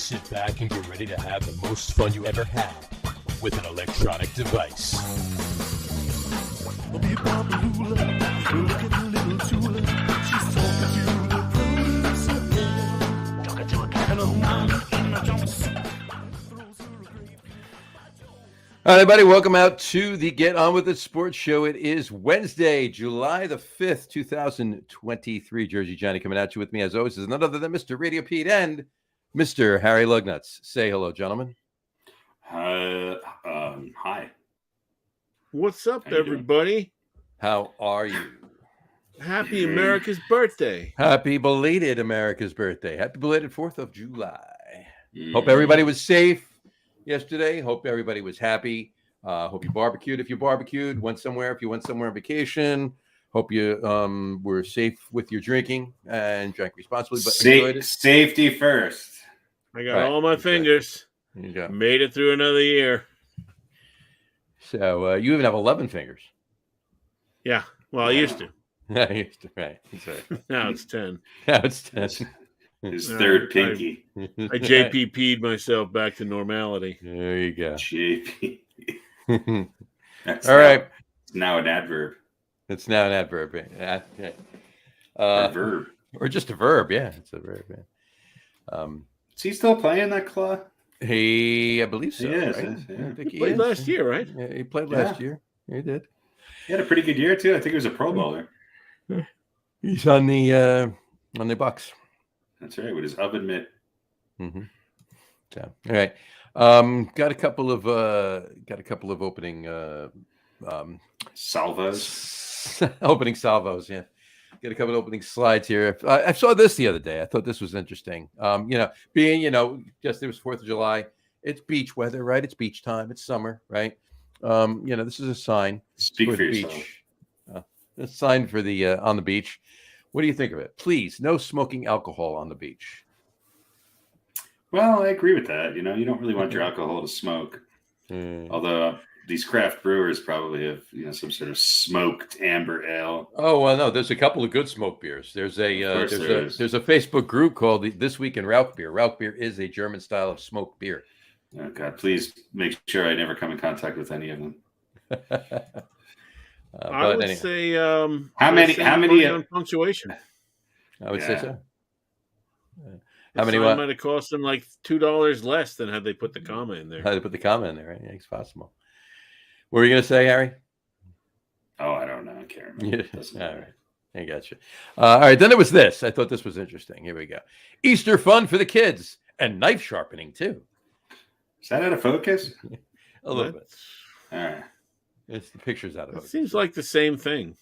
Sit back and get ready to have the most fun you ever had with an electronic device. All right, everybody, welcome out to the Get On With It Sports Show. It is Wednesday, July the 5th, 2023. Jersey Johnny coming at you with me, as always, is none other than Mr. RadioPete and Mr. Harry Lug Nutz. Say hello, gentlemen. Hi. What's up, everybody? How are you? Happy America's birthday. Happy belated America's birthday. Happy belated 4th of July. Hope everybody was safe yesterday. Hope everybody was happy. Hope you barbecued if you barbecued, went somewhere if you went somewhere on vacation. Hope you were safe with your drinking and drank responsibly. But enjoyed it. Safety first. I got all my fingers. You go. Made it through another year. So you even have 11 fingers. Yeah. Well, I used to. I used to, right. Now it's 10. Now it's 10. His third pinky. I JPP'd myself back to normality. There you go. JP. All right. It's now an adverb. It's now an adverb. A verb. Or just a verb. Yeah, it's a verb. Yeah. Is he still playing that claw? I believe so. He is, right? yeah. I think He played last year, right? Yeah, he played last year. He did. He had a pretty good year too. I think he was a Pro Bowler. He's on the Bucks. That's right, with his oven mitt. Mm-hmm. So, all right. Got a couple of opening Salvos. opening salvos. Yeah. Got a couple of opening slides here. I saw this the other day. I thought this was interesting. Being, just it was 4th of July. It's beach weather, right? It's beach time. It's summer, right? This is a sign. Speak for the yourself. beach. A sign for the on the beach. What do you think of it? Please, no smoking alcohol on the beach. Well, I agree with that. You don't really want your alcohol to smoke. Although these craft brewers probably have, some sort of smoked amber ale. Oh well, no. There's a couple of good smoke beers. There's a Facebook group called This Week in Rauch Beer. Rauch Beer is a German style of smoked beer. Oh God, please make sure I never come in contact with any of them. I would say how many on punctuation. I would say so. How How many? Might have cost them like $2 less than had they put the comma in there. Had to put the comma in there, right? Yeah, it's possible. What were you going to say, Harry? Oh, I don't know. I can't remember. Yeah. All right. I got you. All right. Then it was this. I thought this was interesting. Here we go. Easter fun for the kids and knife sharpening too. Is that out of focus? A little bit. All right. It's the pictures out of It focus. seems like the same thing.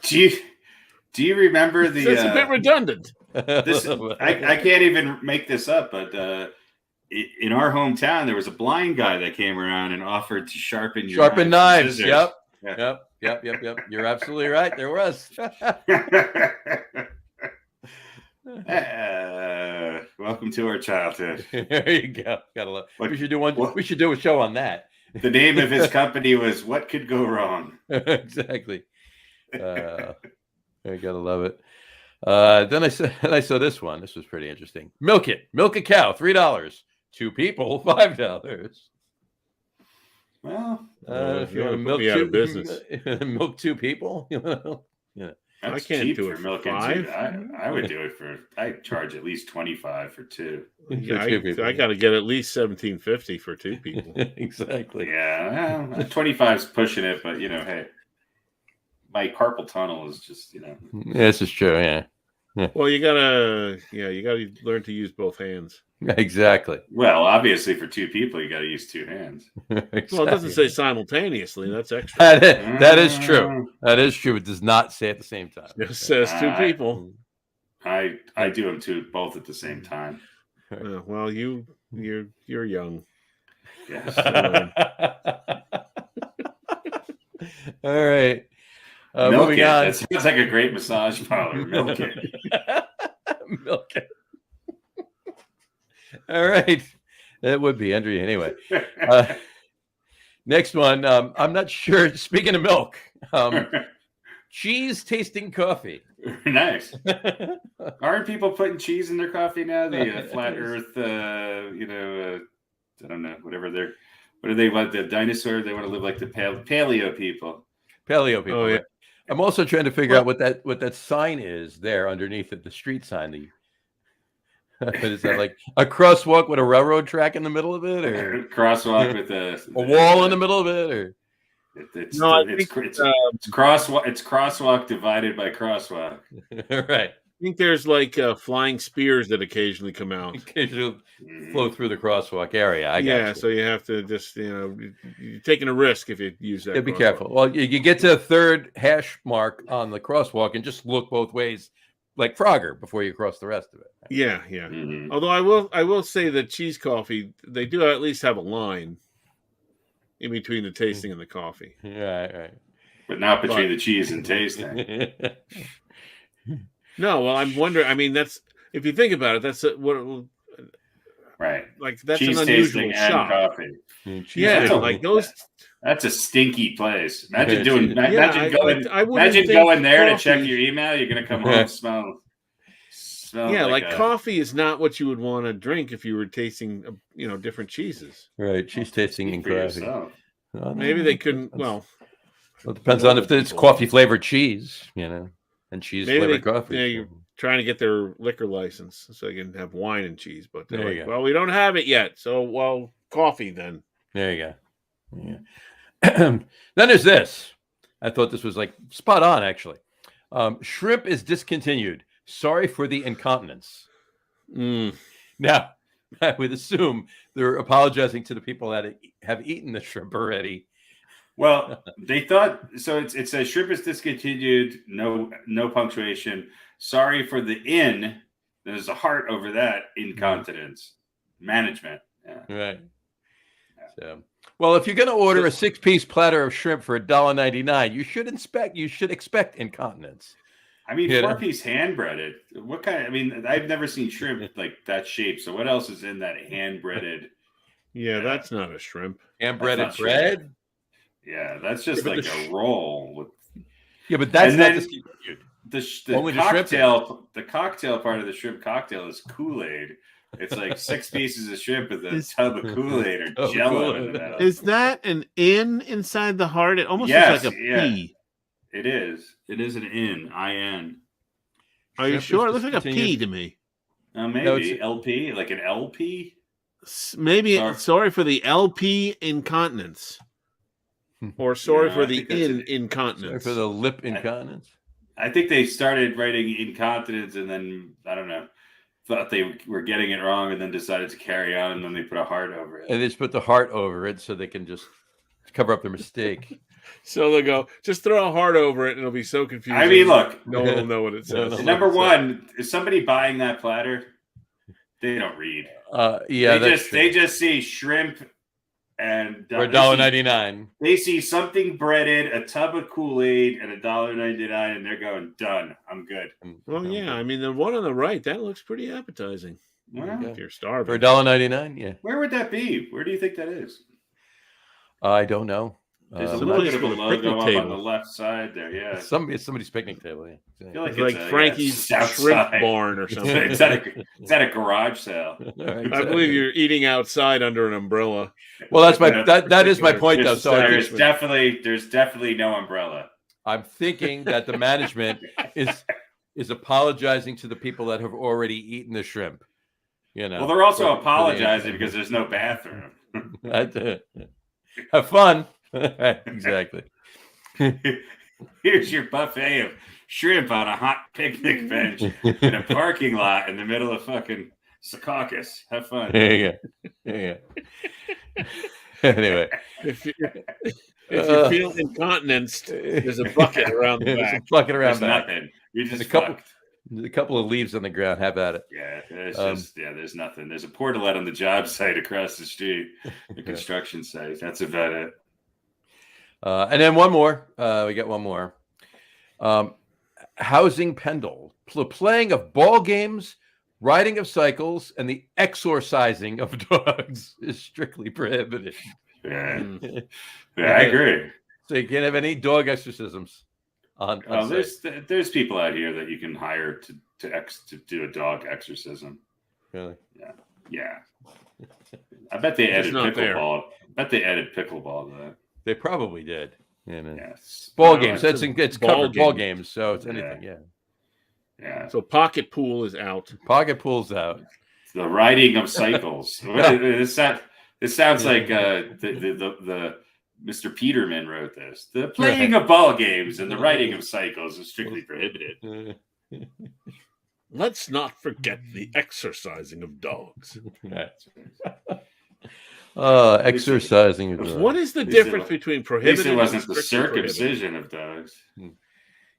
Do you remember the? It's a bit redundant. I can't even make this up, but in our hometown, there was a blind guy that came around and offered to sharpen knives. Yep. Yep. You're absolutely right. There was. Welcome to our childhood. There you go. Gotta love. We should do one. We should do a show on that. The name of his company was "What Could Go Wrong." Exactly. I gotta love it. Then I saw this one. This was pretty interesting. Milk a cow, $3. 2 people, $5. Well, if you want to milk out of business, milk 2 people, That's I can't cheap do for it for milking 5. 2. I would do it I charge at least $25 for 2. Yeah, I got to get at least $17.50 for 2 people. Exactly. Yeah, well, 25 is pushing it, but hey, my carpal tunnel is just Yeah, this is true. Yeah. Well, you gotta learn to use both hands. Exactly. Well, obviously, for 2 people, you got to use 2 hands. Exactly. Well, it doesn't say simultaneously. That's extra. That is true. That is true. It does not say at the same time. It says 2 people. I do them both at the same time. Well, you're young. Yes. All right. Milk Moving it. on. That sounds like a great massage parlor. Milk it. Milk it. All right. That would be Andrea anyway. Next one. I'm not sure. Speaking of milk, cheese tasting coffee. Nice. Aren't people putting cheese in their coffee now? The flat Earth, I don't know, whatever they're. What do they want? The dinosaur? They want to live like the paleo people. Paleo people. Oh, yeah. Right? I'm also trying to figure out what that sign is there underneath it, the street sign. What is that, like a crosswalk with a railroad track in the middle of it, or crosswalk with a wall in the middle of it, or it's crosswalk. It's crosswalk divided by crosswalk. Right. I think there's like flying spears that occasionally come out. Occasionally flow through the crosswalk area. I guess. So you have to just, you're taking a risk if you use that. Yeah, be careful. Well, you get to the third hash mark on the crosswalk and just look both ways, like Frogger, before you cross the rest of it. Yeah. Mm-hmm. Although I will say that cheese coffee, they do at least have a line in between the tasting and the coffee. Right. But not between the cheese and tasting. No, well, I'm wondering. I mean, that's, if you think about it, that's right. Like that's cheese an unusual shop. Coffee. Like those. That's a stinky place. Imagine going there to check your email. You're gonna come home smell. Yeah, like coffee is not what you would want to drink if you were tasting, different cheeses. Right, cheese tasting and coffee. Maybe they couldn't. Well, it depends on if it's coffee flavored cheese, and cheese flavored coffee. Yeah, you're trying to get their liquor license so they can have wine and cheese, but they're go. Well, we don't have it yet, so coffee then. There you go. Yeah. Then there's this. I thought this was like spot on, actually. Shrimp is discontinued. Sorry for the incontinence. Now, I would assume they're apologizing to the people that have eaten the shrimp already. Well, they thought so. It says shrimp is discontinued. No punctuation. Sorry for the in. There's a heart over that. Incontinence management. Yeah. Right. So, well, if you're going to order a 6-piece platter of shrimp for $1.99, you should expect incontinence. I mean, 4-piece hand breaded. What kind? I mean, I've never seen shrimp like that shape. So what else is in that hand breaded? Yeah, that's not a shrimp. Hand breaded bread. Shrimp. Yeah, that's just like a roll. But that's not the cocktail. The cocktail part of the shrimp cocktail is Kool-Aid. It's like 6 pieces of shrimp with a tub of Kool-Aid or Jello in the middle. Is that an in inside the heart? It almost looks like a P. It is. It is an in. Are you sure? It looks like a P to me. Maybe LP, like an LP. Maybe sorry for the LP incontinence, or sorry for the incontinence. Sorry for the lip incontinence. I think they started writing incontinence, and then I don't know, thought they were getting it wrong, and then decided to carry on, and then they put a heart over it. And they just put the heart over it so they can just cover up their mistake. So they'll go, just throw a heart over it, and it'll be so confusing. I mean, look, no one will know what it says. Number one, is somebody buying that platter? They don't read. They just see shrimp and for $1.99. They see something breaded, a tub of Kool-Aid, and $1.99, and they're going, done. I'm good. Well, yeah. I mean, the one on the right, that looks pretty appetizing. Well, if you're starving. For $1.99, yeah. Where would that be? Where do you think that is? I don't know. There's a little bit of a logo up on the left side there, yeah. It's somebody's picnic table, yeah. I feel like it's Frankie's shrimp barn or something. Is that a garage sale? Right, I believe you're eating outside under an umbrella. Well, that is my point, though. So there's definitely no umbrella. I'm thinking that the management is apologizing to the people that have already eaten the shrimp. Well, they're also apologizing because there's no bathroom. Have fun. Exactly. Here's your buffet of shrimp on a hot picnic bench in a parking lot in the middle of fucking Secaucus. Have fun. There you go. Anyway, if you feel incontinenced, there's a bucket around the back. There's back. Nothing. You're just a couple of leaves on the ground. Have at it. Yeah, there's nothing. There's a portalette on the job site across the street, the construction site. That's about it. And then one more. We got one more. Housing Pendle. Playing of ball games, riding of cycles, and the exorcising of dogs is strictly prohibited. Yeah, I agree. So you can't have any dog exorcisms. on there's people out here that you can hire to do a dog exorcism. Really? Yeah. I bet they added not there. pickleball. I bet they added pickleball to that. They probably did. Yes. Ball games. It's ball covered ball game. games, so it's anything. Yeah. So pocket pool is out. Pocket pool's out. The riding of cycles. This sounds like the Mr. Peterman wrote this. The playing of ball games and the riding of cycles is strictly prohibited. Let's not forget the exercising of dogs. Exercising. What is the difference between prohibited it wasn't and the strictly circumcision of dogs?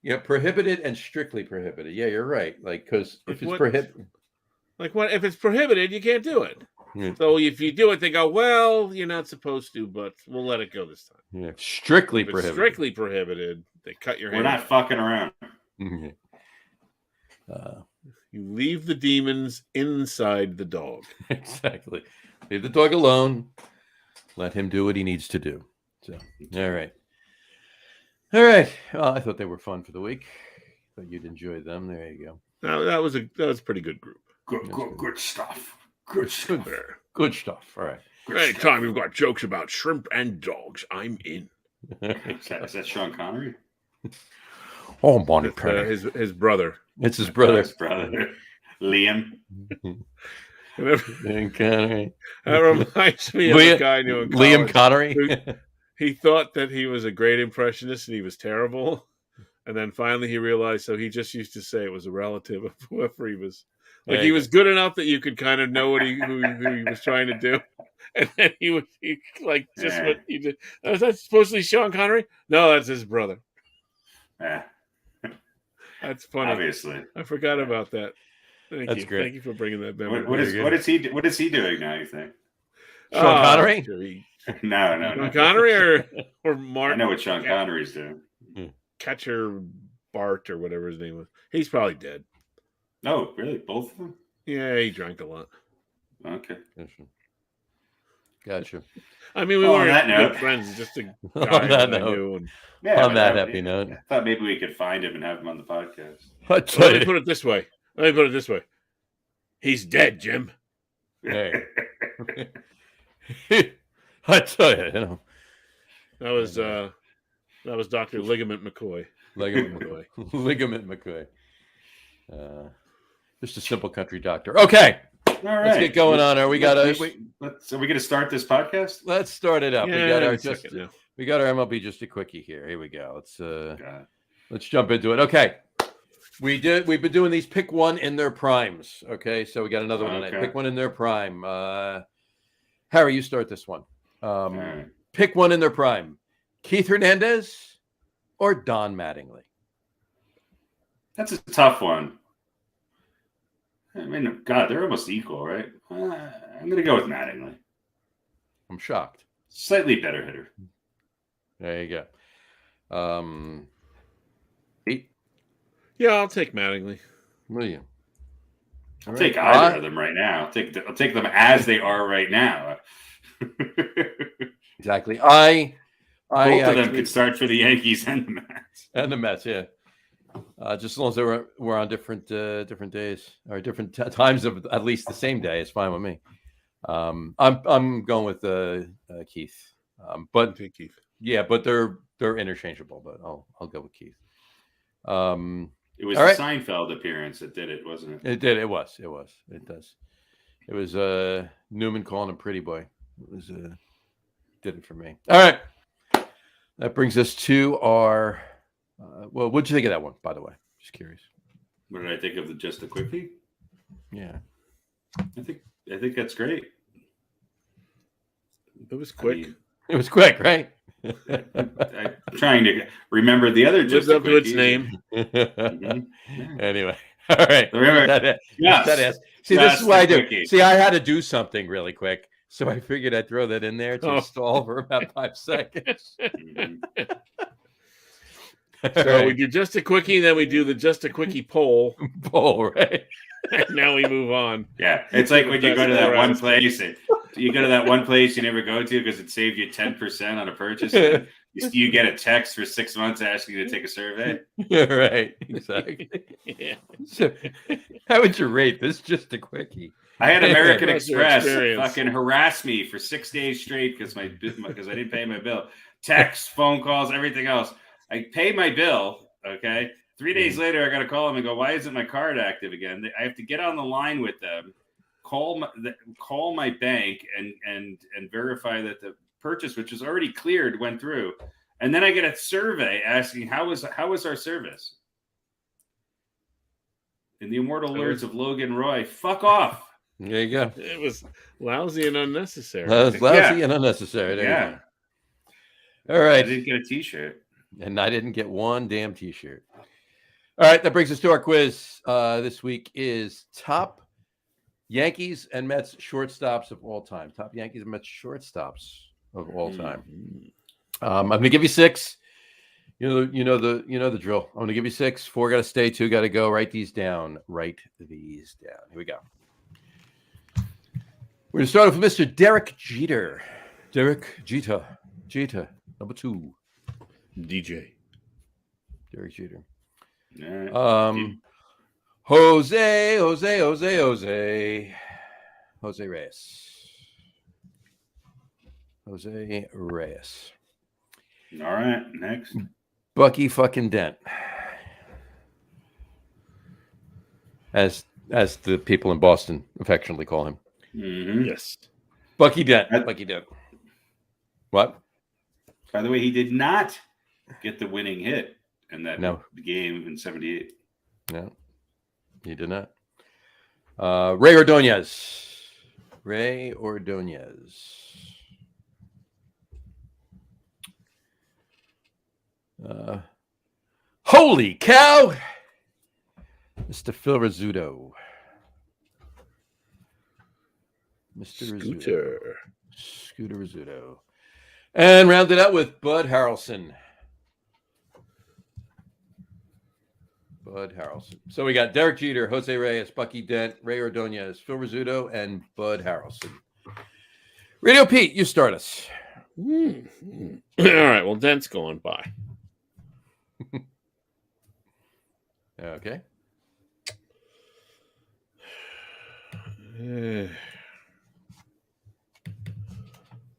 Yeah, prohibited and strictly prohibited. Yeah, you're right. Like, because if it's prohibited, like what if it's prohibited, you can't do it. Yeah. So if you do it, they go, well, you're not supposed to, but we'll let it go this time. Yeah, strictly If it's prohibited. strictly prohibited, they cut your hand. We're not fucking around. You leave the demons inside the dog. Exactly. Leave the dog alone. Let him do what he needs to do. So, all right. All right. Well, I thought they were fun for the week. Thought you'd enjoy them. There you go. Now, that was a pretty good group. Good stuff. Good stuff. Good stuff. All right. Anytime we've got jokes about shrimp and dogs, I'm in. Is that Sean Connery? Oh, Bonnie Penny. His brother. It's his brother. Liam. Connery. That reminds me of a guy I knew in college. Liam Connery. He thought that he was a great impressionist and he was terrible. And then finally he realized, so he just used to say it was a relative of whoever he was. Like he was good enough that you could kind of know who he was trying to do. And then what he did. Was that supposed to be Sean Connery? No, that's his brother. Yeah. That's funny. Obviously. I forgot about that. That's great. Thank you for bringing that memory. What is he doing now, you think? Sean Connery? No. Sean Connery or Mark? I know what Sean Connery's doing. Catcher Bart or whatever his name was. He's probably dead. Oh, really? Both of them? Yeah, he drank a lot. Okay. Gotcha. I mean, we weren't good friends. Just a guy that I knew. On that happy note. I thought maybe we could find him and have him on the podcast. Let me put it this way. He's dead, Jim. Hey. I tell you, That was Dr. Ligament McCoy. Ligament McCoy. Just a simple country doctor. Okay. All right. Let's get going on. Are we got are we going to start this podcast? Let's start it up. Yeah, we got our MLB just a quickie here. Here we go. Let's jump into it. Okay. We've been doing these pick one in their primes. Okay. So we got another one tonight. Pick one in their prime. Harry, you start this one. Right. Pick one in their prime. Keith Hernandez or Don Mattingly? That's a tough one. I mean, God, they're almost equal, right? I'm going to go with Mattingly. I'm shocked. Slightly better hitter. There you go. Pete? Yeah, I'll take Mattingly. Will you? I'll take either of them right now. I'll take them as they are right now. Exactly. Both of them could start for the Yankees and the Mets. And the Mets, yeah. Just as long as they were on different days or different times of at least the same day, it's fine with me. I'm going with Keith. But Keith. Yeah, but they're interchangeable. But I'll go with Keith. It was the Seinfeld appearance that did it, wasn't it? It did. It was. It does. It was Newman calling him Pretty Boy. It was did it for me. All right. That brings us to our. Well, what'd you think of that one, by the way? Just curious. What did I think of just a quickie? Yeah, I think that's great. It was quick. It was quick, right? I'm trying to remember the other just up to its name. Mm-hmm. Anyway, all right. Remember? Yes. See, this is what I do. Quickie. See, I had to do something really quick, so I figured I'd throw that in there to stall for about 5 seconds. So we do just a quickie, then we do the just a quickie poll. Right? And now we move on. Yeah, it's like when you go to that one place, you go to that one place you never go to because it saved you 10% on a purchase. You You get a text for 6 months asking you to take a survey. Yeah, right. Exactly. Yeah. So, how would you rate this? Just a quickie. I had American What's your Express experience? fucking harass me for 6 days straight because I didn't pay my bill. Text, phone calls, everything else. I paid my bill. Okay. 3 days later, I got to call them and go, "Why isn't my card active again?" I have to get on the line with them, call my bank, and verify that the purchase, which was already cleared, went through. And then I get a survey asking how was our service. In the immortal words of Logan Roy, "Fuck off." There you go. It was lousy and unnecessary. That was lousy and unnecessary. There you go. All right. I didn't get a T-shirt. And I didn't get one damn T-shirt. All right, that brings us to our quiz. This week is top Yankees and Mets shortstops of all time. Top Yankees and Mets shortstops of all time. I'm going to give you 6. You know the drill. I'm going to give you 6. 4 got to stay. 2 got to go. Write these down. Here we go. We're going to start off with Mr. Derek Jeter. Derek Jeter, number 2. DJ. Derek Jeter. Yeah. Jose Reyes. All right, next. Bucky fucking Dent. As the people in Boston affectionately call him. Mm-hmm. Yes. Bucky Dent. What? By the way, he did not get the winning hit in that game in '78. No, he did not. Ray Ordonez. Holy cow! Mr. Phil Rizzuto. Scooter Rizzuto. And rounded out with Bud Harrelson. So we got Derek Jeter, Jose Reyes, Bucky Dent, Ray Ordonez, Phil Rizzuto, and Bud Harrelson. Radio Pete, you start us. All right. Well, Dent's going by. Okay.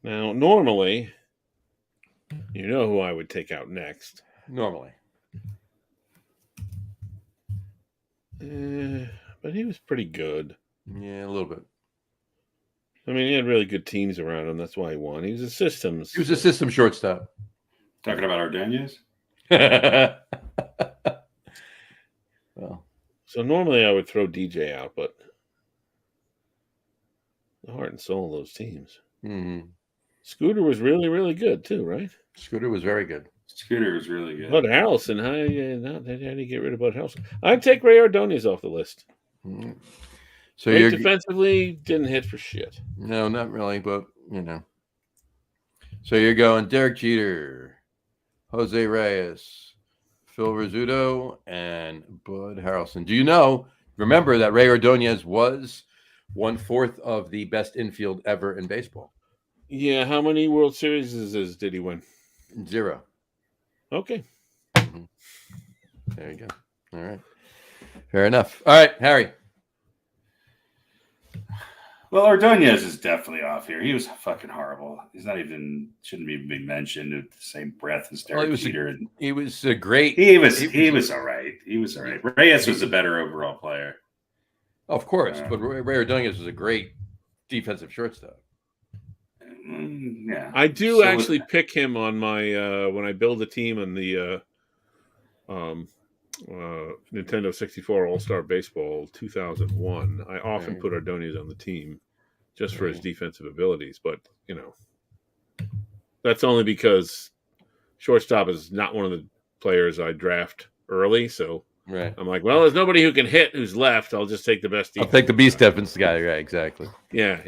Now, normally, you know who I would take out next. Normally. But he was pretty good. Yeah, a little bit. I mean, he had really good teams around him. That's why he won. He was a system shortstop. Talking about Ordonez? Well, so normally I would throw DJ out, but the heart and soul of those teams. Mm-hmm. Scooter was really, really good too, right? Scooter was very good. Bud Harrelson, how do you get rid of Bud Harrelson? I'd take Ray Ordonez off the list. Mm-hmm. So Ray defensively didn't hit for shit. No, not really, but you know. So you're going Derek Jeter, Jose Reyes, Phil Rizzuto, and Bud Harrelson. Do you remember that Ray Ordonez was 1/4 of the best infield ever in baseball? Yeah, how many World Series did he win? 0. Okay. Mm-hmm. There you go. All right. Fair enough. All right, Harry. Well, Ordonez is definitely off here. He was fucking horrible. He's shouldn't even be mentioned at the same breath as Derek Jeter. He was a great. He was all right. Reyes was a better overall player. Of course, but Ray Ordonez was a great defensive shortstop. Yeah, I do actually pick him on my when I build a team on the Nintendo 64 All-Star Baseball 2001. I often put Ordonez on the team just for his defensive abilities, but that's only because shortstop is not one of the players I draft early. So I'm like, well, there's nobody who can hit who's left. I'll just take the best. I'll take the B Stephens guy. Right, exactly. Yeah.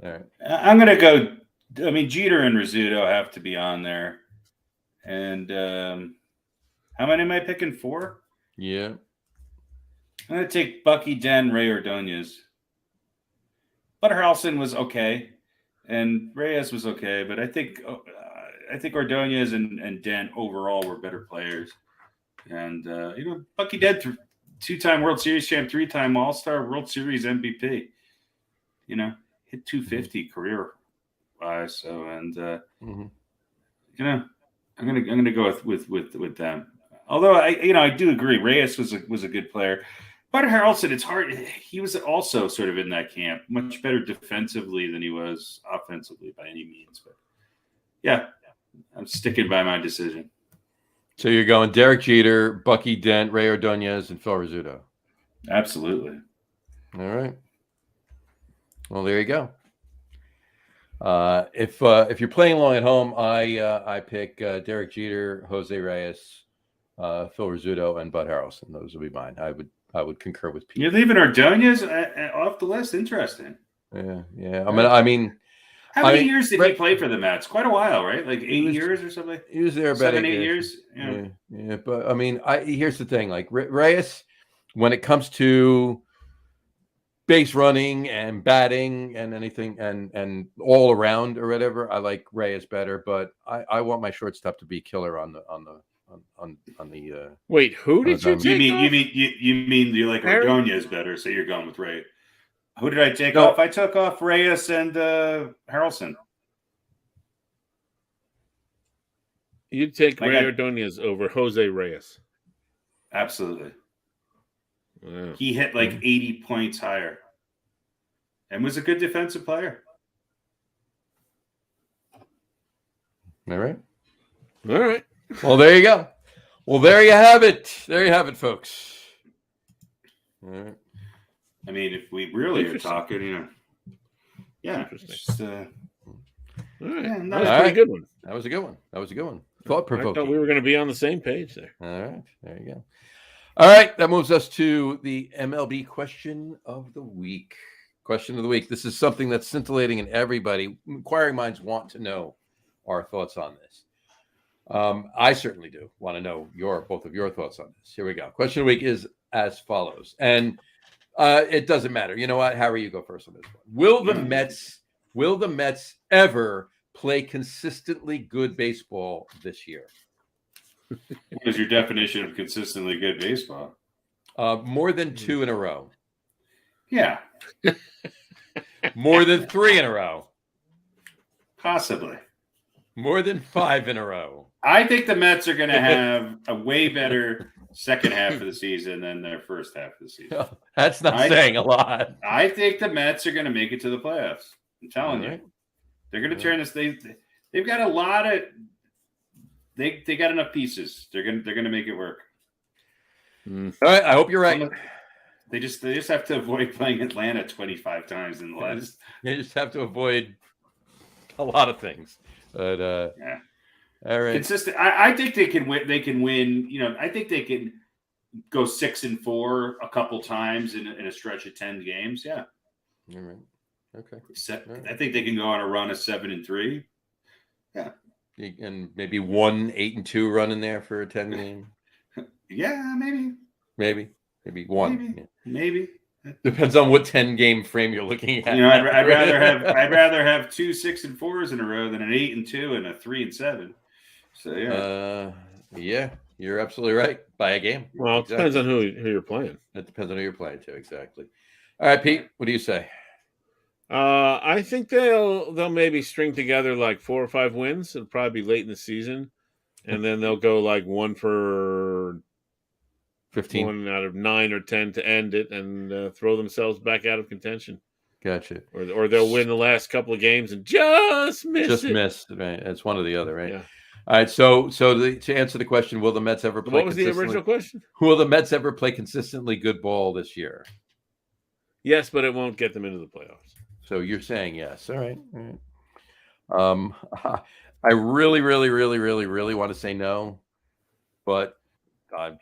All right. I'm gonna go. I mean, Jeter and Rizzuto have to be on there, and how many am I picking? 4? Yeah. I'm going to take Bucky Dent, Ray Ordonez. Bud Harrelson was okay, and Reyes was okay, but I think I think Ordonez and Dent overall were better players. And Bucky Dent, 2-time World Series champ, 3-time All-Star, World Series MVP. Hit 250 career-wise. So, and I'm gonna go with them. Although I do agree, Reyes was a good player. But Harrelson, it's hard. He was also sort of in that camp, much better defensively than he was offensively by any means. But yeah, I'm sticking by my decision. So you're going Derek Jeter, Bucky Dent, Ray Ordonez, and Phil Rizzuto. Absolutely. All right. Well, there you go. If you're playing along at home, I pick Derek Jeter, Jose Reyes, Phil Rizzuto, and Bud Harrelson. Those would be mine. I would concur with Pete. You're leaving Ordonez off the list. Interesting. Yeah. I mean, how many years did he play for the Mets? Quite a while, right? Like 8 years or something. He was there about 7, 8 years. Yeah. But I mean, here's the thing: like Reyes, when it comes to base running and batting and anything and all around or whatever, I like Reyes better. But I want my shortstop to be killer on the. Wait, who did you take? You mean you like Ordonez better? So you're going with Ray. Who did I take off? I took off Reyes and Harrelson. You'd take Ray Ordonez over Jose Reyes. Absolutely. Wow. He hit like 80 points higher and was a good defensive player. All right. Well, there you go. Well, there you have it. There you have it, folks. All right. I mean, if we really are talking, yeah. Just, all right. Yeah, that was a pretty good one. That was a good one. Thought-provoking. I thought we were going to be on the same page there. All right. There you go. All right. That moves us to the MLB question of the week. Question of the week. This is something that's scintillating in everybody. Inquiring minds want to know our thoughts on this. I certainly do want to know both of your thoughts on this. Here we go. Question of the week is as follows. And it doesn't matter. You know what? Harry, you go first on this one. Will the Mets ever play consistently good baseball this year? What is your definition of consistently good baseball? More than 2 in a row. Yeah. More than 3 in a row. Possibly. More than 5 in a row. I think the Mets are going to have a way better second half of the season than their first half of the season. That's not saying a lot. I think the Mets are going to make it to the playoffs. I'm telling you. They're going to turn this. They've got a lot of. They got enough pieces. They're going to make it work. All right. I hope you're right. They just have to avoid playing Atlanta 25 times in the last. They just have to avoid a lot of things. But yeah. All right. Consistent. I think they can win. They can win. I think they can go 6-4 a couple times in a stretch of 10 games. Yeah. All right. Okay. I think they can go on a run of 7-3. Yeah. And maybe 1 8-2 run in there for a 10 game. Yeah, maybe one. Maybe. Depends on what 10 game frame you're looking at. I'd rather have 2 6-4s in a row than an 8-2 and a 3-7. So yeah, you're absolutely right. By a game. Well, it depends on who you're playing. It depends on who you're playing too. Exactly. All right, Pete. What do you say? I think they'll maybe string together like 4 or 5 wins. It'll probably be late in the season, and then they'll go like 1 for 15, 1 out of 9 or 10 to end it, and throw themselves back out of contention. Gotcha. Or they'll win the last couple of games and just miss. Right? It's one or the other, right? Yeah. All right. So to answer the question, will the Mets ever play? What was the original question? Will the Mets ever play consistently good ball this year? Yes, but it won't get them into the playoffs. So you're saying yes. All right. I really want to say no, but I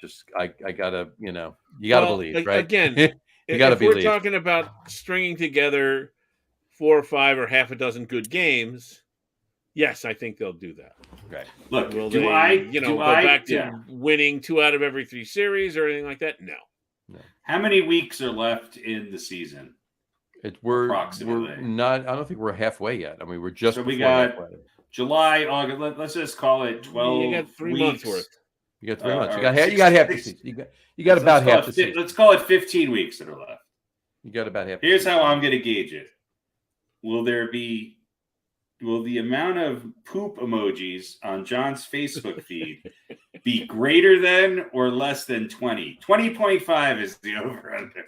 gotta, you gotta believe, right? Again, you gotta believe. We're talking about stringing together 4 or 5 or half a dozen good games. Yes, I think they'll do that. Right. Look, will they, go back to winning 2 out of every 3 series or anything like that? No. How many weeks are left in the season? We're approximately. not. I don't think we're halfway yet. I mean, we're just. So we got halfway. July, August. Let's just call it 12. You got 3 weeks. months worth. You got 3 months. or You got half the season. You got about half the season. Let's call it 15 weeks that are left. You got about half. Here's how I'm going to gauge it. Will the amount of poop emojis on John's Facebook feed be greater than or less than 20? 20.5 is the over-under.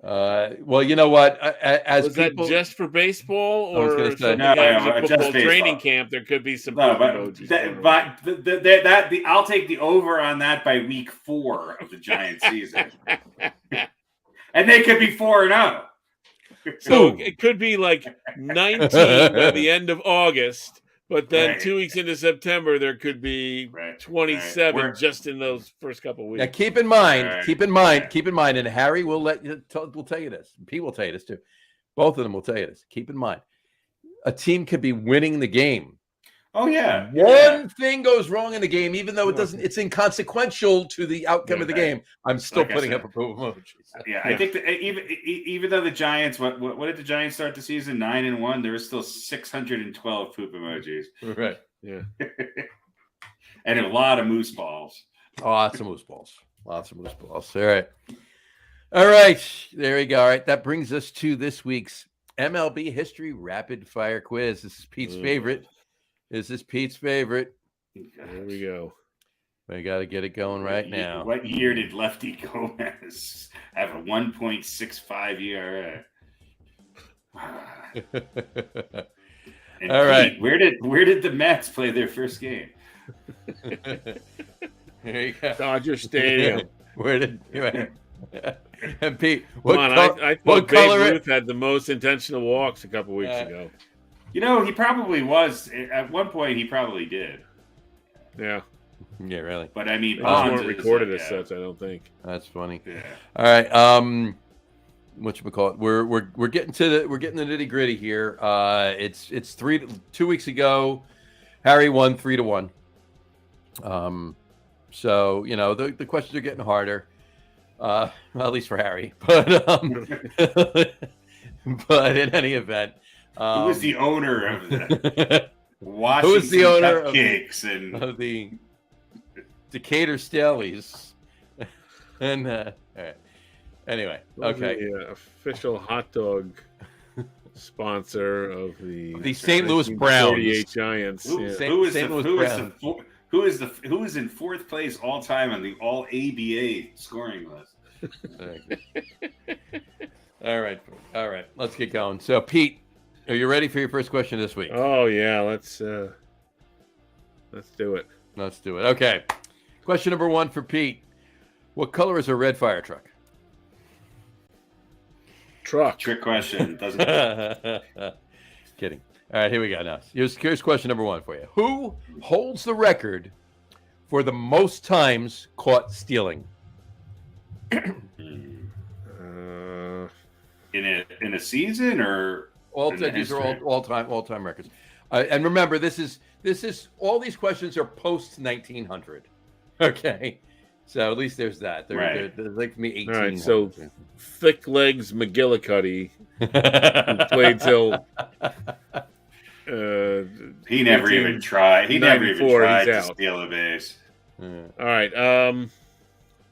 Well, you know what? As Was people, that just for baseball, I was or gonna say- no, just football baseball. training camp? There could be some No, poop but emojis. I'll take the over on that by week 4 of the Giants season, and they could be 4-0. So it could be like 19 by the end of August, but then Right. 2 weeks into September there could be 27 We're- just in those first couple of weeks. now keep in mind, Right. keep in mind, and Harry will will tell you this. Pete will tell you this too. Both of them will tell you this. Keep in mind, a team could be winning the game. Oh yeah, One thing goes wrong in the game, even though it's inconsequential to the outcome of the game. I'm still Like I putting said. up a poop emoji. Yeah, I think that even though the Giants, what did the Giants start the season 9-1? There was still 612 poop emojis, Right. Yeah. and a lot of moose balls. Lots of moose balls. Lots of moose balls. All right. All right. There we go. All right. That brings us to this week's MLB History Rapid Fire Quiz. This is Pete's favorite. This is Pete's favorite. There we go. We got to get it going right now. What year did Lefty Gomez have a 1.65 ERA? And All right. Pete, where did the Mets play their first game? There you go. Dodger Stadium. Where did and Pete? Come on, I thought Babe Ruth had the most intentional walks a couple weeks ago. You know, he probably was at one point. He probably did. Yeah. Yeah, really. But I mean, They Bonds weren't is recorded like, as such, I don't think. That's funny. Yeah. All right. Whatchamacallit? We're getting to the nitty gritty here. It's 2 weeks ago. Harry won 3-1. So you know the questions are getting harder. Well, at least for Harry. But but in any event, Who was the owner of the Washington who was the owner Cupcakes and of the Decatur Staleys? And all right. Anyway, okay. The official hot dog sponsor of the St. Louis Browns. 48 Giants. who is in fourth place all time on the all ABA scoring list? All right. Let's get going. So, Pete, are you ready for your first question this week? Oh yeah, let's do it. Let's do it. Okay. Question number 1 for Pete. What color is a red fire truck? Truck. Trick question. Doesn't Kidding. All right, here we go. Now, here's question number 1 for you. Who holds the record for the most times caught stealing? in a season or These are all time records. And remember, this is all these questions are post 1900. Okay, so at least there's that. They're like me 18. All right, so Thick Legs McGillicuddy who played till he never even tried. He never even 94, tried he's to out. steal a base. All right.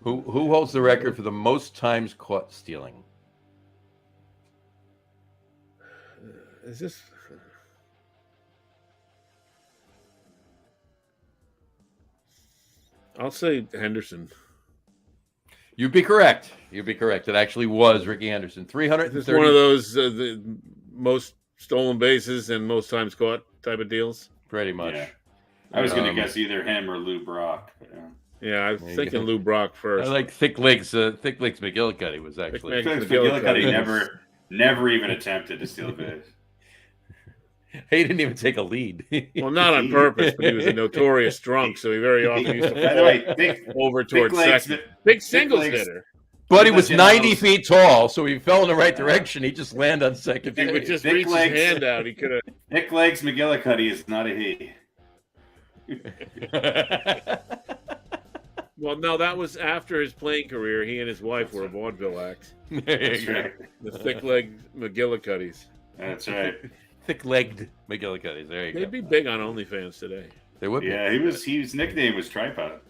Who holds the record for the most times caught stealing? Is this? I'll say Henderson. You'd be correct. It actually was Ricky Henderson. 330. Is this one of those the most stolen bases and most times caught type of deals? Pretty much. Yeah. I was going to guess either him or Lou Brock. Yeah, I was There you thinking go. Lou Brock I first. like Thick Legs McGillicuddy was actually. Thick Legs McGillicuddy never even attempted to steal a base. He didn't even take a lead. Well, not on purpose, but he was a notorious drunk, so he very often used By the to way, fall over towards Legs- second. Big singles Legs- hitter. But he was You know, 90 feet tall, so he fell in the right direction. He just landed on second If he would base. just Thick reach Legs- his hand out, he could have. Thick Legs McGillicuddy is not a he. Well, no, that was after his playing career. He and his wife were a vaudeville act. There you That's go. right. The Thick Leg McGillicuddys. That's right. thick-legged McGillicuddies. There you go. They'd be big on OnlyFans today. They would be. Yeah, his nickname was Tripod.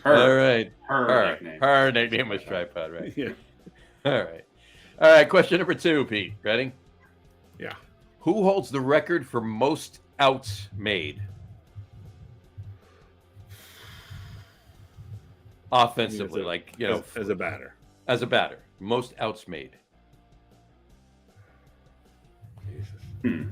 All right. Her nickname. Her nickname was Tripod, right? Yeah. All right. Question number 2, Pete. Ready? Yeah. Who holds the record for most outs made? Offensively, as a batter. As a batter, most outs made. Jesus.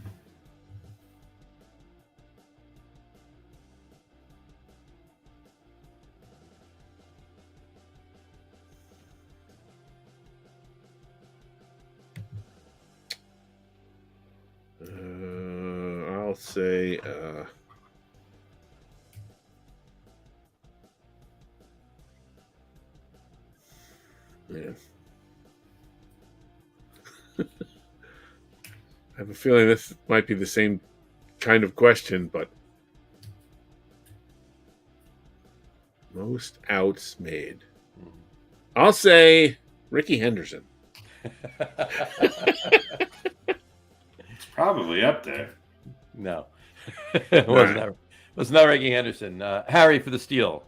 I'll say yeah. I have a feeling this might be the same kind of question, but most outs made. I'll say Ricky Henderson. It's probably up there. No. was not Ricky Henderson. Harry for the steal.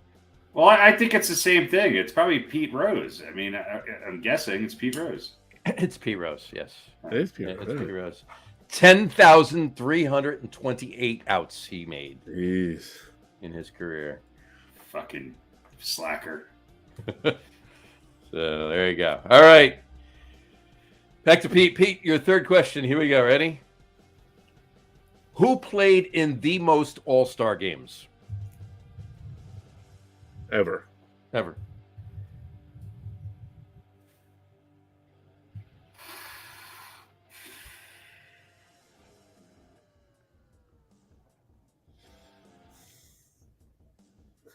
Well, I think it's the same thing. It's probably Pete Rose. I mean, I'm guessing it's Pete Rose. It's Pete Rose, yes. It is Pete It's Rose. Pete Rose. 10,328 outs he made Jeez. in his career. Fucking slacker. So there you go. All right. Back to Pete. Pete, your third question. Here we go. Ready? Who played in the most All-Star games? Ever.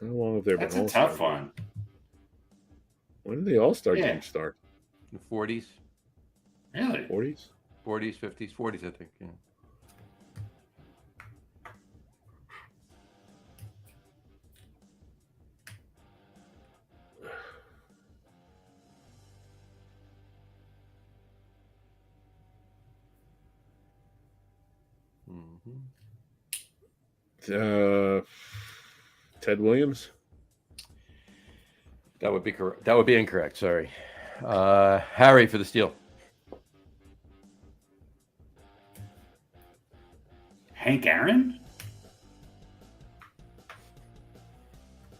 How long have there been That's a All-Star tough one. games? When did the All-Star Yeah. games start? The 40s, Really? 40s? 40s, 50s, 40s, I think. Yeah. Ted Williams? That would be correct. That would be incorrect. Sorry. Harry for the steal. Hank Aaron?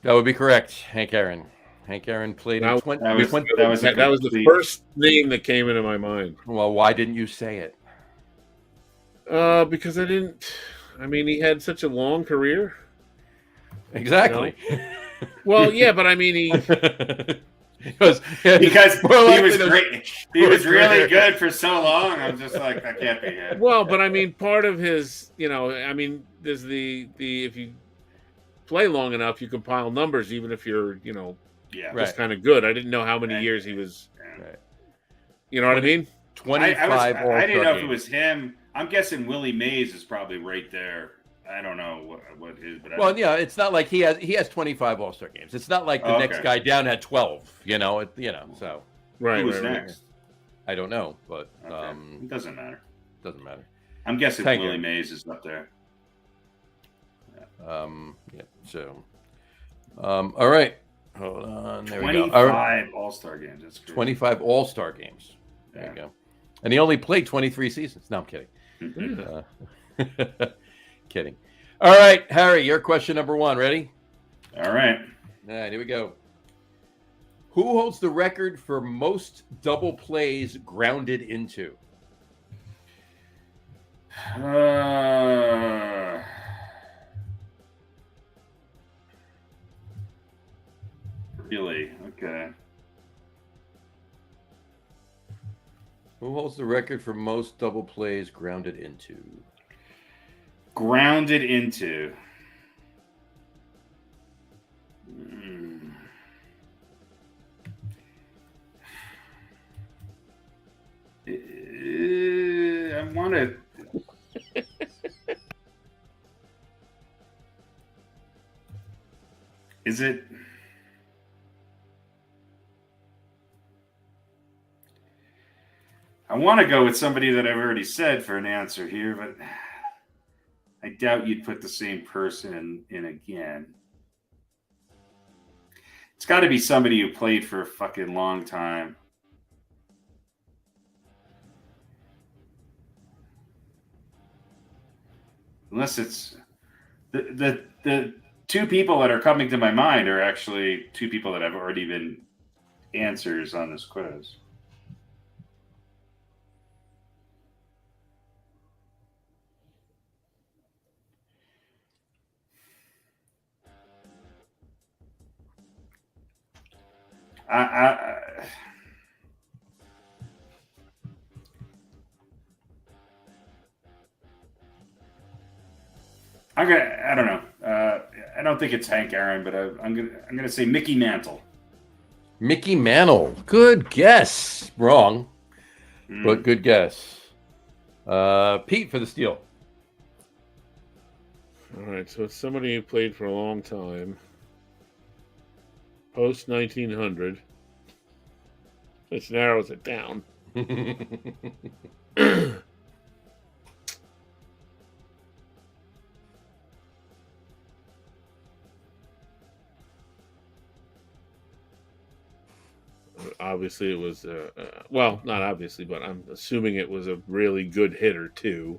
That would be correct. Hank Aaron. Hank Aaron played in 20. That was the complete- first name that came into my mind. Well, why didn't you say it? Because I didn't. I mean, he had such a long career. Exactly. Well, yeah, but I mean, he. because he was those- great. He was really good for so long. I'm just like, that can't be it. Well, but I mean, part of his, I mean, there's the if you play long enough, you compile numbers, even if you're, Yeah. Right. just kind of good. I didn't know how many years he was. Right. You know what I mean? 25 I didn't know if it games. was him. I'm guessing Willie Mays is probably right there. I don't know what his, but Well, yeah, it's not like he has 25 All-Star games. It's not like the next guy down had 12. So Right. who was right, next? I don't know, but Okay. It doesn't matter. doesn't matter. I'm guessing Thank Willie you. Mays is up there. Yeah. So, all right. Hold on. There we go. 25 All right. All-Star games. That's crazy. 25 All-Star games. There you go. And he only played 23 seasons. No, I'm kidding. Mhm. Kidding. All right, Harry, your question number 1. Ready? All right. All right, here we go. Who holds the record for most double plays grounded into? Really? Okay. Who holds the record for most double plays grounded into? Grounded into. Hmm. I want to. Is it? I I want to go with somebody that I've already said for an answer here, but I doubt you'd put the same person in again. It's got to be somebody who played for a fucking long time. Unless it's the two people that are coming to my mind are actually two people that have already been answers on this quiz. I don't know. I don't think it's Hank Aaron, but I'm gonna say Mickey Mantle. Mickey Mantle. Good guess. Wrong, but good guess. Pete for the steal. All right, so it's somebody who played for a long time. Post 1900. This narrows it down. Obviously, it was well, not obviously, but I'm assuming it was a really good hitter too.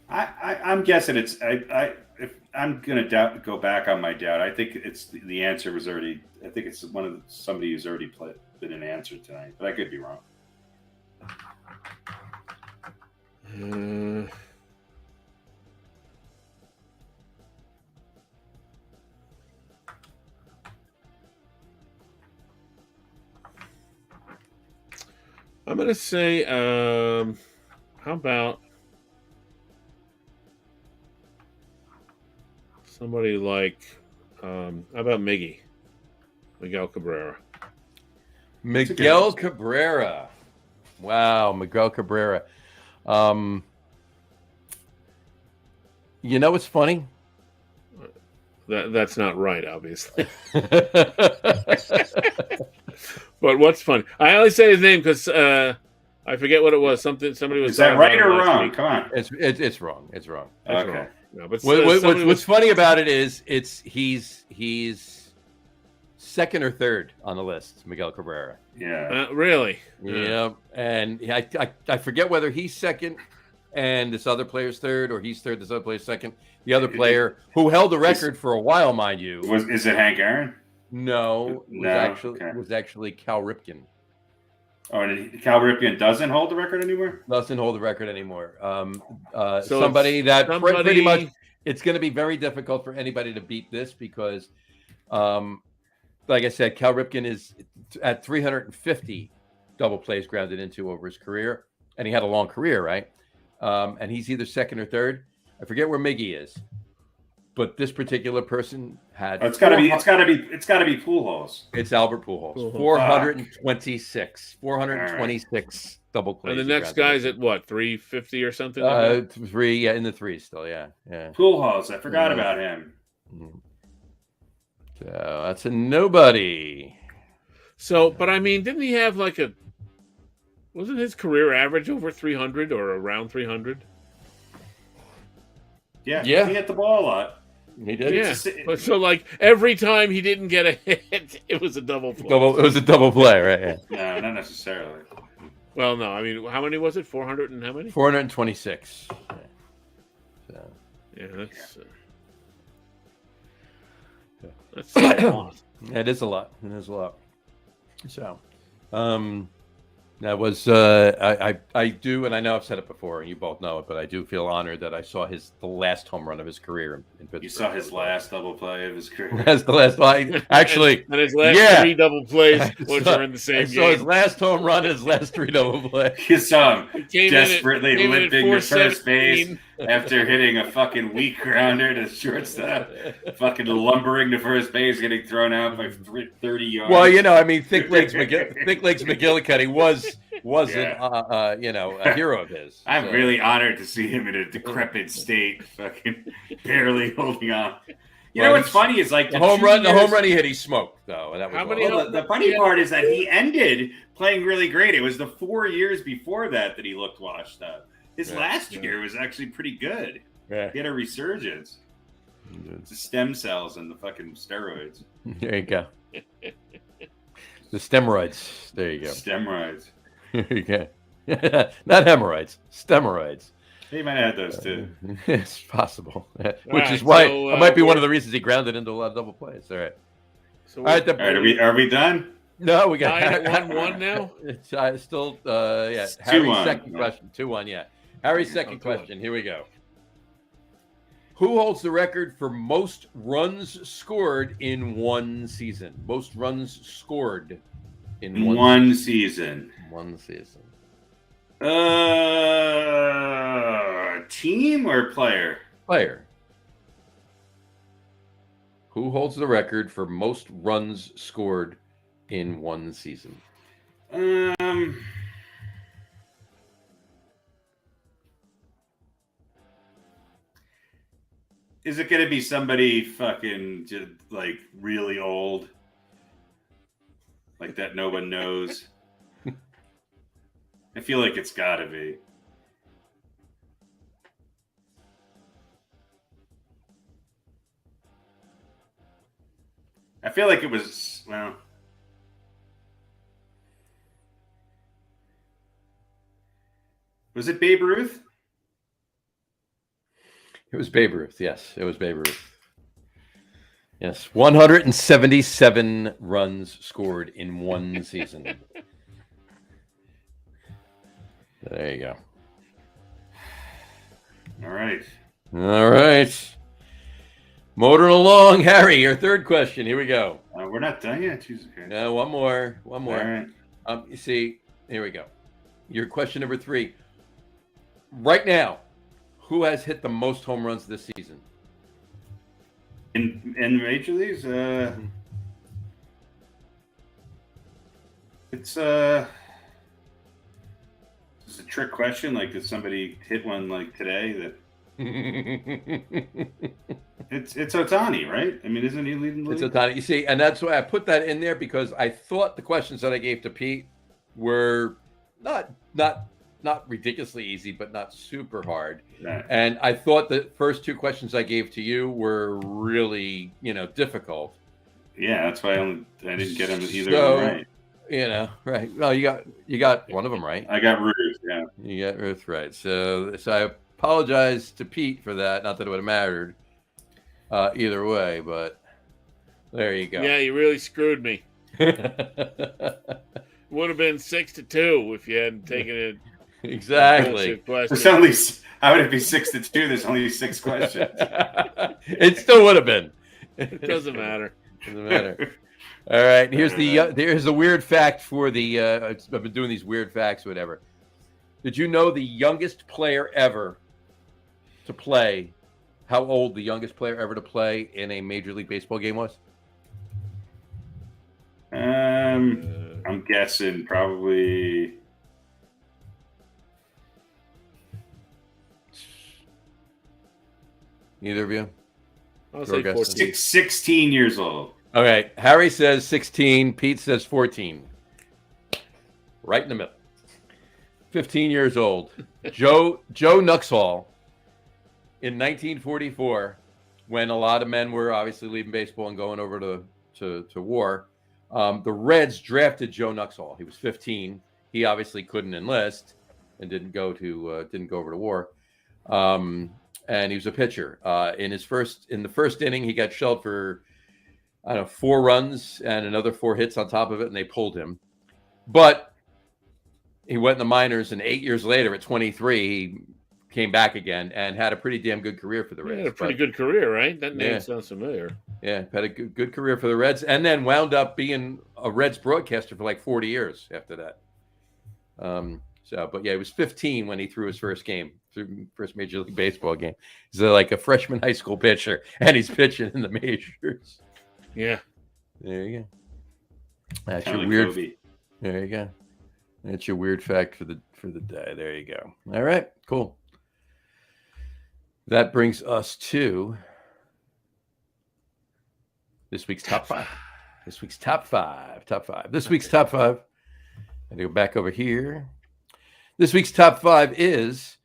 I'm guessing it's if I'm gonna go back on my doubt. I think it's the answer was already. I think it's somebody who's already been an answer tonight, but I could be wrong. I'm gonna say, how about somebody like, how about Miguel Cabrera? Miguel Cabrera. Wow, Miguel Cabrera. You know what's funny? That's not right, obviously. But what's funny? I only say his name because I forget what it was. Somebody was. Is that right or wrong? Week. Come on. It's wrong. It's wrong. Okay. Wrong. No, but what's funny about it is he's second or third on the list. Miguel Cabrera. Yeah. Really? Yeah. And I forget whether he's second and this other player's third, or he's third, this other player's second. The other player who held the record for a while, mind you, is it Hank Aaron? No, was actually Cal Ripken. Oh, and Cal Ripken doesn't hold the record anymore? Doesn't hold the record anymore. Somebody pretty much, it's going to be very difficult for anybody to beat this because, like I said, Cal Ripken is at 350 double plays grounded into over his career, and he had a long career, right? And he's either second or third. I forget where Miggy is. But this particular person had. It's got to be Pujols. It's Albert Pujols. 426. 426 double plays. And the next guy's at what? 350 or something? In the threes still. Yeah. Pujols. I forgot about him. So that's a nobody. So, but I mean, didn't he have wasn't his career average over 300 or around 300? Yeah. He hit the ball a lot. He did. Yeah. So every time he didn't get a hit, it was a double play. It was a double play, right? Yeah. No, not necessarily. Well, no. I mean, how many was it? 400 and how many? 426. Yeah, that's a lot. It is a lot. It is a lot. So, that was I do, and I know I've said it before, and you both know it, but I do feel honored that I saw the last home run of his career in Pittsburgh. You saw his last double play of his career. That's the last line, actually. And his last three double plays, which are in the same game. So his last home run, his last three double plays. You saw him desperately limping to first base after hitting a fucking weak grounder to shortstop, fucking lumbering to first base, getting thrown out by 30 yards. Well, I mean, Thick Legs McGillicuddy wasn't a hero of his. I'm really honored to see him in a decrepit state, fucking barely holding on. You know what's funny is the home run he hit, he smoked though. And that was the funny part is that he ended playing really great. It was the 4 years before that he looked washed up. His last year was actually pretty good. Yeah. He had a resurgence. It's the stem cells and the fucking steroids. There you go. The steroids. There you go. Steroids. There you go. Not hemorrhoids. Steroids. He might have those too. It's possible. Which right, is why so, it might be one of the reasons he grounded into a lot of double plays. All right. So All right. All right, are we done? No, we got 1-1 now. It's still yeah. It's Harry's 2-1. second question. 2-1. Yeah. Harry's second question. Here we go. Who holds the record for most runs scored in one season? Most runs scored in one season. One season. Team or player? Player. Who holds the record for most runs scored in one season? Is it going to be somebody fucking just like really old? Like that no one knows? I feel like it's got to be. I feel like it was, well, was it Babe Ruth? It was Babe Ruth. Yes, it was Babe Ruth. Yes, 177 runs scored in one season. There you go. All right. All right. Motoring along, Harry, your third question. Here we go. We're not done yet. Jesus Christ. No, one more. One more. All right. You see, here we go. Your question number 3. Right now, who has hit the most home runs this season? In Major Leagues, it's a trick question. Like, did somebody hit one like today? That it's Ohtani, right? I mean, isn't he leading the league? It's Ohtani. You see, and that's why I put that in there because I thought the questions that I gave to Pete were not ridiculously easy, but not super hard. Right. And I thought the first 2 questions I gave to you were really, difficult. Yeah, that's why I didn't get him either of them right. Right. Well, you got one of them right. I got Ruth. Yeah, you got Ruth right. So I apologize to Pete for that. Not that it would have mattered either way, but there you go. Yeah, you really screwed me. Would have been 6-2 if you hadn't taken it. Exactly. There's only, how would it be 6-2? There's only 6 questions. It still would have been. It doesn't matter. Doesn't matter. All right. Here's the weird fact for the. I've been doing these weird facts, whatever. Did you know the youngest player ever to play? How old the youngest player ever to play in a Major League Baseball game was? I'm guessing probably. Either of you? I'll say 14. 16 years old. Okay. Harry says 16. Pete says 14. Right in the middle. 15 years old. Joe Nuxhall in 1944, when a lot of men were obviously leaving baseball and going over to war. The Reds drafted Joe Nuxhall. He was 15. He obviously couldn't enlist and didn't go over to war. And he was a pitcher. In the first inning, he got shelled for 4 runs and another 4 hits on top of it, and they pulled him. But he went in the minors, and 8 years later, at 23, he came back again and had a pretty damn good career for the Reds. He had a pretty good career, right? That name sounds familiar. Yeah, had a good career for the Reds, and then wound up being a Reds broadcaster for like 40 years after that. But he was 15 when he threw his first Major League Baseball game. He's like a freshman high school pitcher, and he's pitching in the majors. Yeah. There you go. That's Kinda your like weird. Kobe. There you go. That's your weird fact for the day. There you go. All right, cool. That brings us to this week's top 5. This week's top 5. And go back over here. This week's top 5 is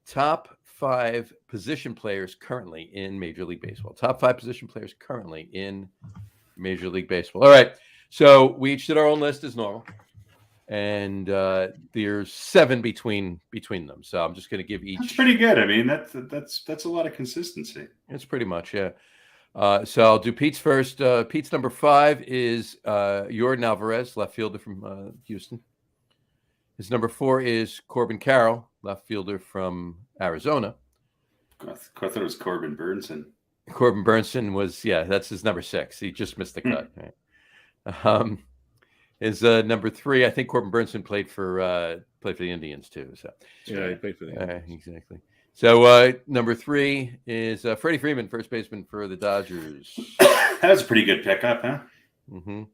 top 5 position players currently in Major League Baseball. Top 5 position players currently in Major League Baseball. All right. So we each did our own list as normal. And there's 7 between them. So I'm just going to give each. That's pretty good. I mean, that's a lot of consistency. It's pretty much, yeah. So I'll do Pete's first. Pete's number 5 is Yordan Alvarez, left fielder from Houston. His number 4 is Corbin Carroll, left fielder from Arizona. I thought it was Corbin Burnson. Corbin Burnson was, that's his number 6. He just missed the cut. Right? His number 3, I think Corbin Burnson played for the Indians too. So yeah, he played for the Indians. Exactly. So number 3 is Freddie Freeman, first baseman for the Dodgers. That was a pretty good pickup, huh? Mm-hmm.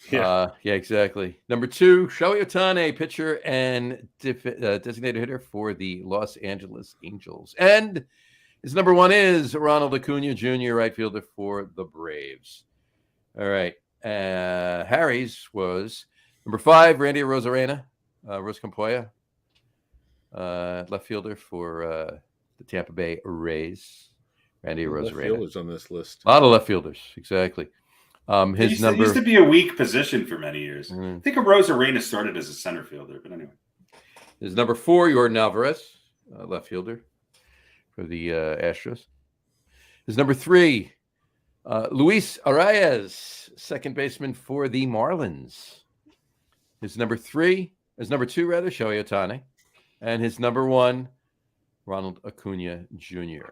Yeah. Exactly. Number 2, Shohei Ohtani, pitcher and designated hitter for the Los Angeles Angels. And his number 1 is Ronald Acuna Jr., right fielder for the Braves. All right. Harry's was number 5, Randy Arozarena, Campoya, left fielder for the Tampa Bay Rays. Randy Arozarena. Left fielders on this list. A lot of left fielders, exactly. His number used to be a weak position for many years. I think Arozarena started as a center fielder, but anyway. His number 4, Yordan Alvarez, left fielder for the Astros. His number 3, Luis Arias, second baseman for the Marlins. His number 2, Shohei Ohtani. And his number 1, Ronald Acuna Jr.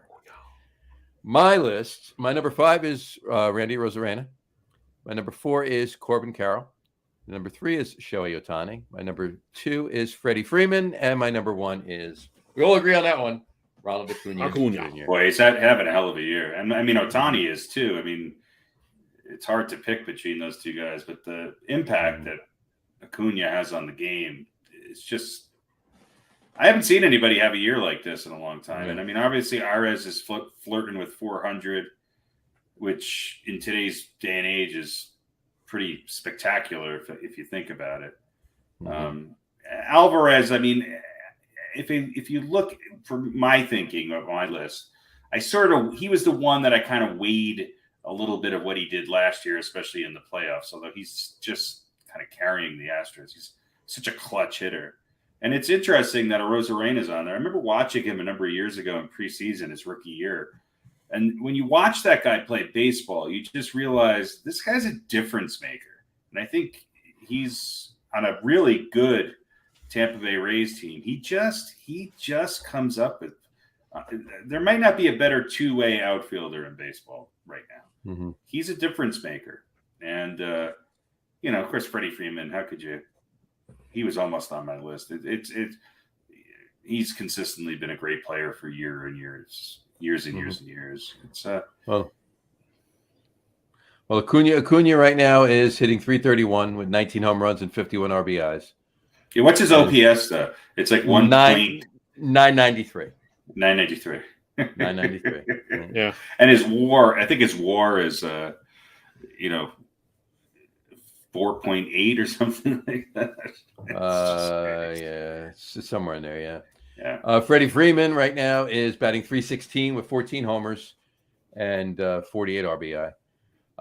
My list, my number 5 is Randy Arozarena. My number 4 is Corbin Carroll. My number 3 is Shohei Ohtani. My number 2 is Freddie Freeman. And my number 1 is, we all agree on that one, Ronald Acuna Jr. Boy, he's having a hell of a year. And I mean, Ohtani is too. I mean, it's hard to pick between those two guys, but the impact that Acuna has on the game is just, I haven't seen anybody have a year like this in a long time. Mm-hmm. And I mean, obviously, Arias is flirting with 400, which in today's day and age is pretty spectacular if you think about it. Mm-hmm. Alvarez, I mean, if you look for my thinking of my list, he was the one that I kind of weighed a little bit of what he did last year, especially in the playoffs, although he's just kind of carrying the Astros. He's such a clutch hitter. And it's interesting that Arozarena is on there. I remember watching him a number of years ago in preseason, his rookie year. And when you watch that guy play baseball, you just realize this guy's a difference maker. And I think he's on a really good Tampa Bay Rays team. He just comes up with there might not be a better two-way outfielder in baseball right now. Mm-hmm. He's a difference maker. And, of course, Freddie Freeman, how could you? He was almost on my list. He's consistently been a great player for years and years. It's well, Acuna right now is hitting .331 with 19 home runs and 51 RBIs. Yeah, what's his OPS though? It's like 993. 993. 993. Yeah. And his WAR, I think his WAR is 4.8 or something like that. It's somewhere in there, yeah. Yeah. Freddie Freeman right now is batting .316 with 14 homers and 48 RBI,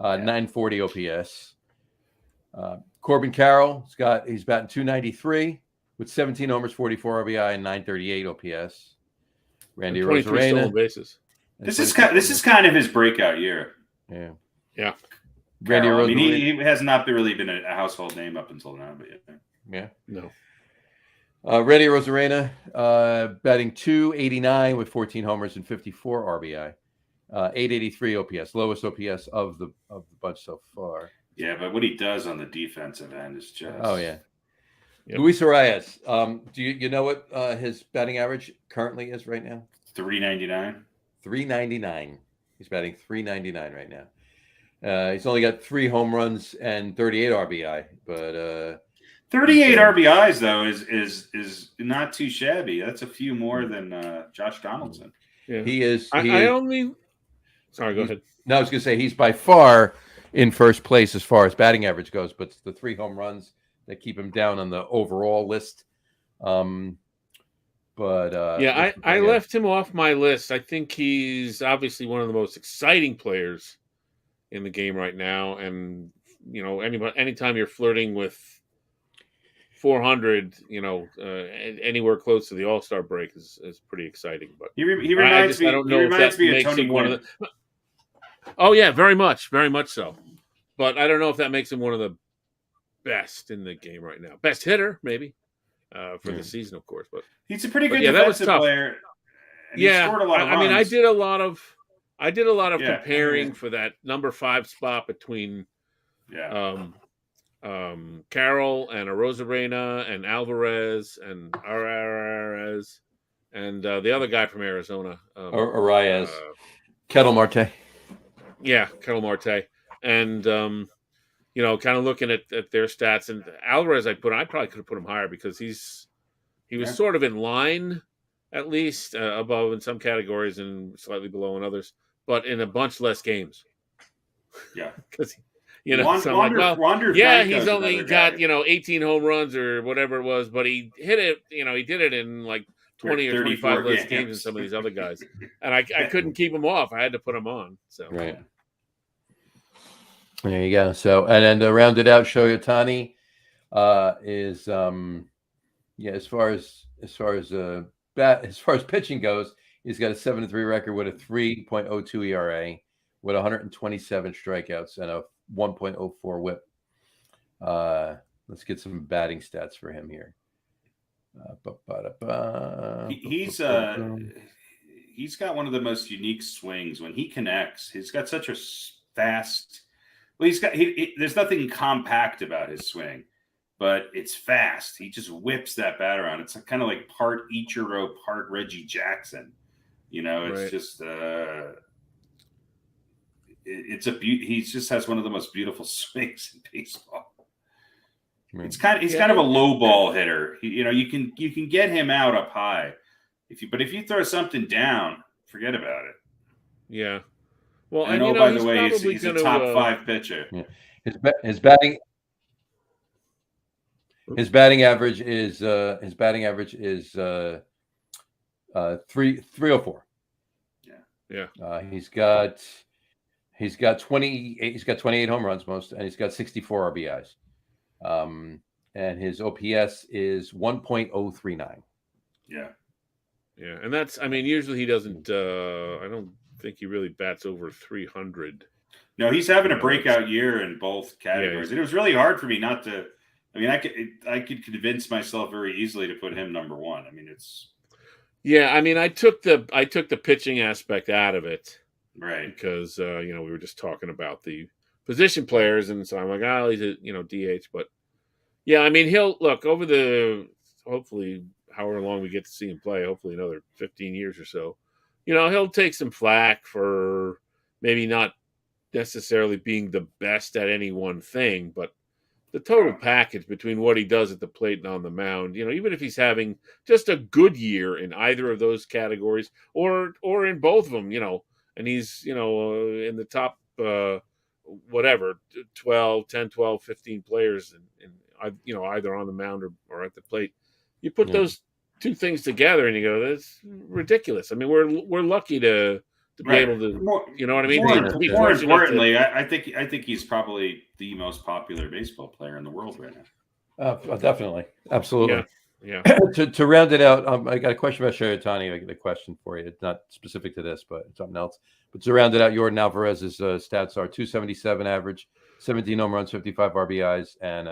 940 OPS. Corbin Carroll he's batting .293 with 17 homers, 44 RBI, and 938 OPS. Randy Arozarena. Bases. This is kind of his breakout year. Yeah. Yeah. Randy Arozarena. I mean, he has not really been a household name up until now, but yeah. No. Randy Arozarena batting .289 with 14 homers and 54 RBI, 883 OPS, lowest OPS of the bunch so far. Yeah, but what he does on the defensive end is just Yep. Luis Arias. Do you know what his batting average currently is right now? 399. 399. He's batting .399 right now. He's only got 3 home runs and 38 RBI, but 38 RBIs though is not too shabby. That's a few more than Josh Donaldson. Yeah. He is. Sorry, go ahead. No, I was going to say he's by far in first place as far as batting average goes, but the 3 home runs, that keep him down on the overall list. But I left him off my list. I think he's obviously one of the most exciting players in the game right now, and anytime you're flirting with 400, anywhere close to the All-Star break is pretty exciting. But he reminds me. I don't know he if reminds that me of makes Tony him one Gwynn. of the. Oh yeah, very much so. But I don't know if that makes him one of the best in the game right now. Best hitter, maybe, for the season, of course. But he's a pretty good defensive player. And he scored a lot of runs. I mean, I did a lot of comparing for that number 5 spot between Carroll and Arozarena and Alvarez and Arraez and the other guy from Arizona, Arias, Kettle Marte. Yeah, Kettle Marte, and kind of looking at their stats. And Alvarez, I probably could have put him higher because he was sort of in line, at least above in some categories and slightly below in others, but in a bunch less games. Yeah, because he's only got 18 home runs or whatever it was, but he hit it. He did it in like 20 or 25 less games than some of these other guys, and I couldn't keep him off. I had to put him on. So right. There you go. So, and then to round it out, Shohei Ohtani is as far as pitching goes, he's got a 7-3 record with a 3.02 ERA, with 127 strikeouts and a 1.04 WHIP. Let's get some batting stats for him here. He's got one of the most unique swings when he connects. He's got such a fast. Well, there's nothing compact about his swing, but it's fast. He just whips that bat around. It's kind of like part Ichiro, part Reggie Jackson. It's right. Just it's a beauty. He just has one of the most beautiful swings in baseball. Right. He's kind of a low ball hitter. You can get him out up high, if you throw something down, forget about it. Yeah. Well, and by the way, he's a top 5 pitcher. Yeah. His batting average is 304. Yeah. He's got 28 home runs most, and he's got 64 RBIs. And his OPS is 1.039. Yeah. Yeah, and that's usually he doesn't I don't think he really bats over 300. No, he's having a breakout year in both categories. And it was really hard for me not to. I could convince myself very easily to put him number 1. It's. Yeah, I took the pitching aspect out of it, right? Because we were just talking about the position players, and so I'm like, he's a DH, but yeah, he'll look over the hopefully however long we get to see him play, hopefully another 15 years or so. He'll take some flack for maybe not necessarily being the best at any one thing, but the total package between what he does at the plate and on the mound, even if he's having just a good year in either of those categories or in both of them, and he's, in the top, 10, 12, 15 players in either on the mound or at the plate, you put those two things together and you go, that's ridiculous. We're lucky to be able to, you know what I mean? More importantly, I think he's probably the most popular baseball player in the world right now. Definitely, absolutely. Yeah. To round it out, I got a question about Shohei Ohtani. I got a question for you. It's not specific to this, but something else. But to round it out, Jordan Alvarez's stats are 277 average, 17 home runs, 55 RBIs, and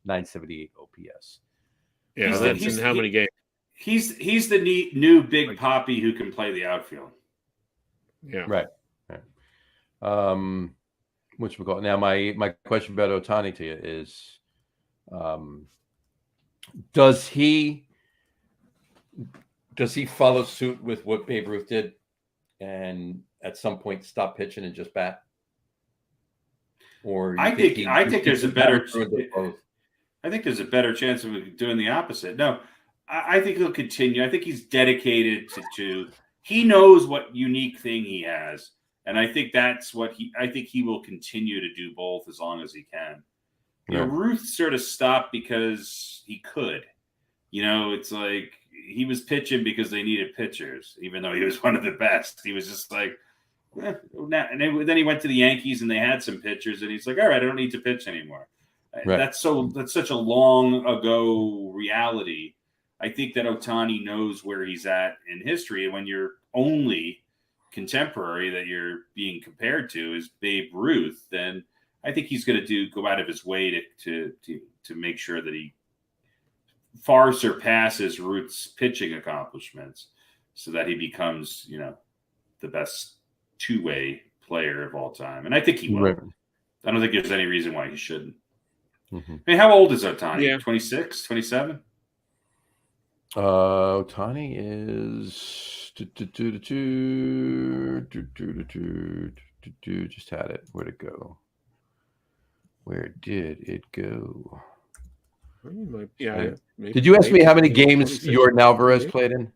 978 OPS. Yeah, that's in how many games? He's the new Big Papi who can play the outfield. Yeah. Right. Which we call now. My question about Ohtani to you is, does he follow suit with what Babe Ruth did, and at some point stop pitching and just bat? Or I think there's a better. I think there's a better chance of doing the opposite. No, I think he'll continue. I think he's dedicated to. He knows what unique thing he has, and I think that's what I think he will continue to do both as long as he can. Ruth sort of stopped because he could. It's like he was pitching because they needed pitchers, even though he was one of the best. He was just like, and then he went to the Yankees and they had some pitchers, and he's like, all right, I don't need to pitch anymore. Right. That's such a long ago reality. I think that Ohtani knows where he's at in history, and when you're only contemporary that you're being compared to is Babe Ruth, then I think he's going to go out of his way to make sure that he far surpasses Ruth's pitching accomplishments, so that he becomes, the best two-way player of all time. And I think he will. Right. I don't think there's any reason why he shouldn't. Mm-hmm. I mean, how old is Ohtani? Yeah. 26, 27? Ohtani is just had it. Where'd it go? Where did it go? Did you ask me how many games Jordan Alvarez played in?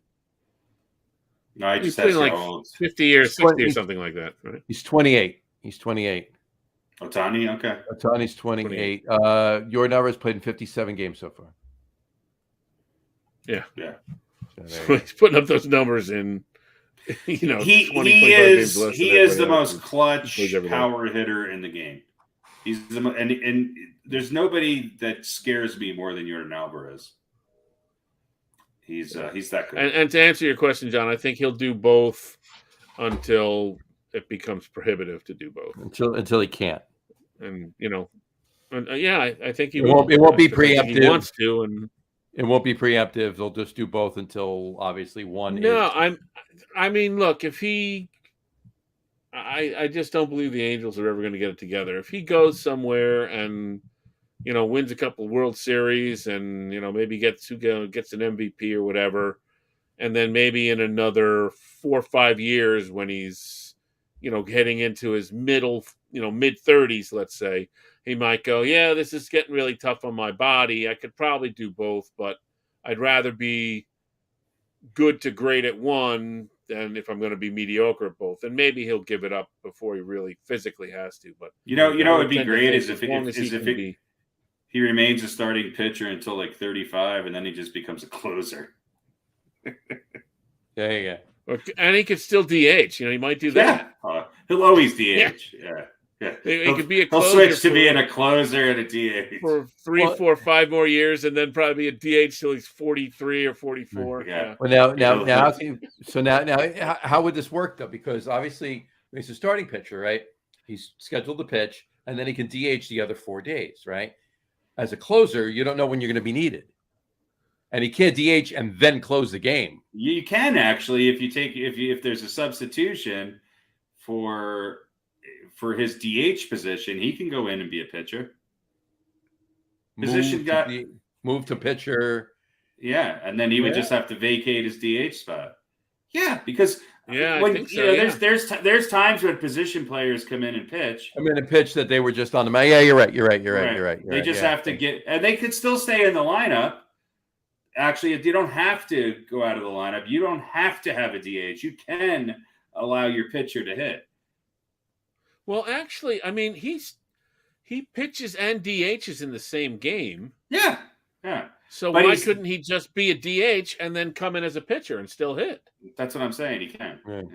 No, I just asked like 50 years, 60 or something like that, right? He's 28. Ohtani, okay. Ohtani's 28. Jordan Alvarez played in 57 games so far. Yeah. So he's putting up those numbers in, he is the most clutch power hitter in the game. He's and there's nobody that scares me more than Jordan Alvarez. He's that good. And to answer your question, John, I think he'll do both until it becomes prohibitive to do both. Until he can't. And I think he will. It won't be preemptive. He wants to, and it won't be preemptive. They'll just do both until obviously one. No, I mean, look, if he. I just don't believe the Angels are ever going to get it together. If he goes somewhere and wins a couple World Series and maybe gets an MVP or whatever, and then maybe in another 4 or 5 years when he's heading into his mid 30s, let's say, he might go, yeah, this is getting really tough on my body. I could probably do both, but I'd rather be good to great at one than if I'm going to be mediocre at both. And maybe he'll give it up before he really physically has to. But what would be great is if he remains a starting pitcher until like 35, and then he just becomes a closer. There you go. And he could still DH. He might do that. Yeah. He'll always DH. Yeah. He could be a closer. He'll switch to being a closer and a DH for 3, 4, 5 more years, and then probably be a DH till he's 43 or 44. Yeah. Well, now, how would this work though? Because obviously he's a starting pitcher, right? He's scheduled to pitch, and then he can DH the other 4 days, right? As a closer, you don't know when you're going to be needed, and he can't DH and then close the game. You can actually, if there's a substitution for his DH position, he can go in and be a pitcher. Move to pitcher. Yeah, and then he would just have to vacate his DH spot. Yeah, because I think so, there's times when position players come in and pitch. That they were just on the mound. Yeah, you're right. They just have to get, and they could still stay in the lineup. Actually, if you don't have to go out of the lineup, you don't have to have a DH. You can allow your pitcher to hit. Well, actually, he pitches and DHs in the same game. Yeah. So why couldn't he just be a DH and then come in as a pitcher and still hit? That's what I'm saying. He can. Right.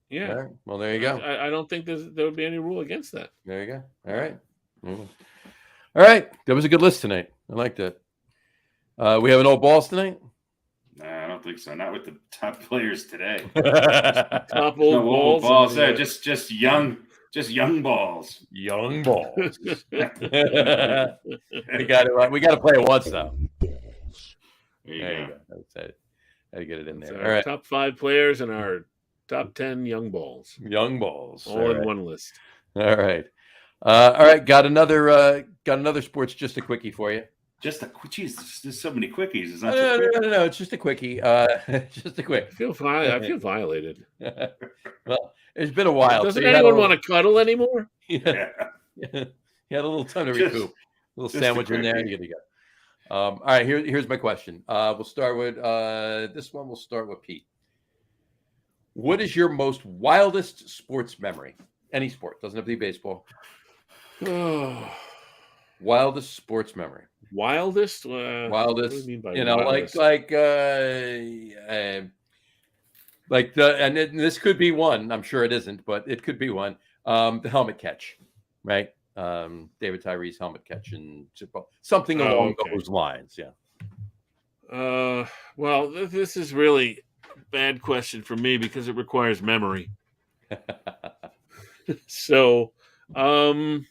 Yeah. Right. Well, there you go. I don't think there would be any rule against that. There you go. All right. All right. That was a good list tonight. I liked it. We have an old balls tonight? Nah, I don't think so. Not with the top players today. Top old balls. Yeah, just young balls. Young balls. We got to play it once though. There you go. That's it. Had to get it in there. All right. Top 5 players and our top 10 young balls. Young balls. All in one list. All right. All right. Got another sports just a quickie for you. There's so many quickies. It's not no. It's just a quickie. Just a quick. I feel violated. Well, it's been a while. Doesn't anyone want to cuddle anymore? Yeah. You had a little time to recoup. A little sandwich in there. You go. All right. Here's my question. We'll start with this one. We'll start with Pete. What is your most wildest sports memory? Any sport. Doesn't have to be baseball. Wildest sports memory. Wildest? Wildest. What do you mean by wildest? like and this could be one. I'm sure it isn't, but it could be one. The helmet catch, right? David Tyree's helmet catch in Super Bowl. Something along those lines. Yeah. Well, this is really a bad question for me because it requires memory. So, does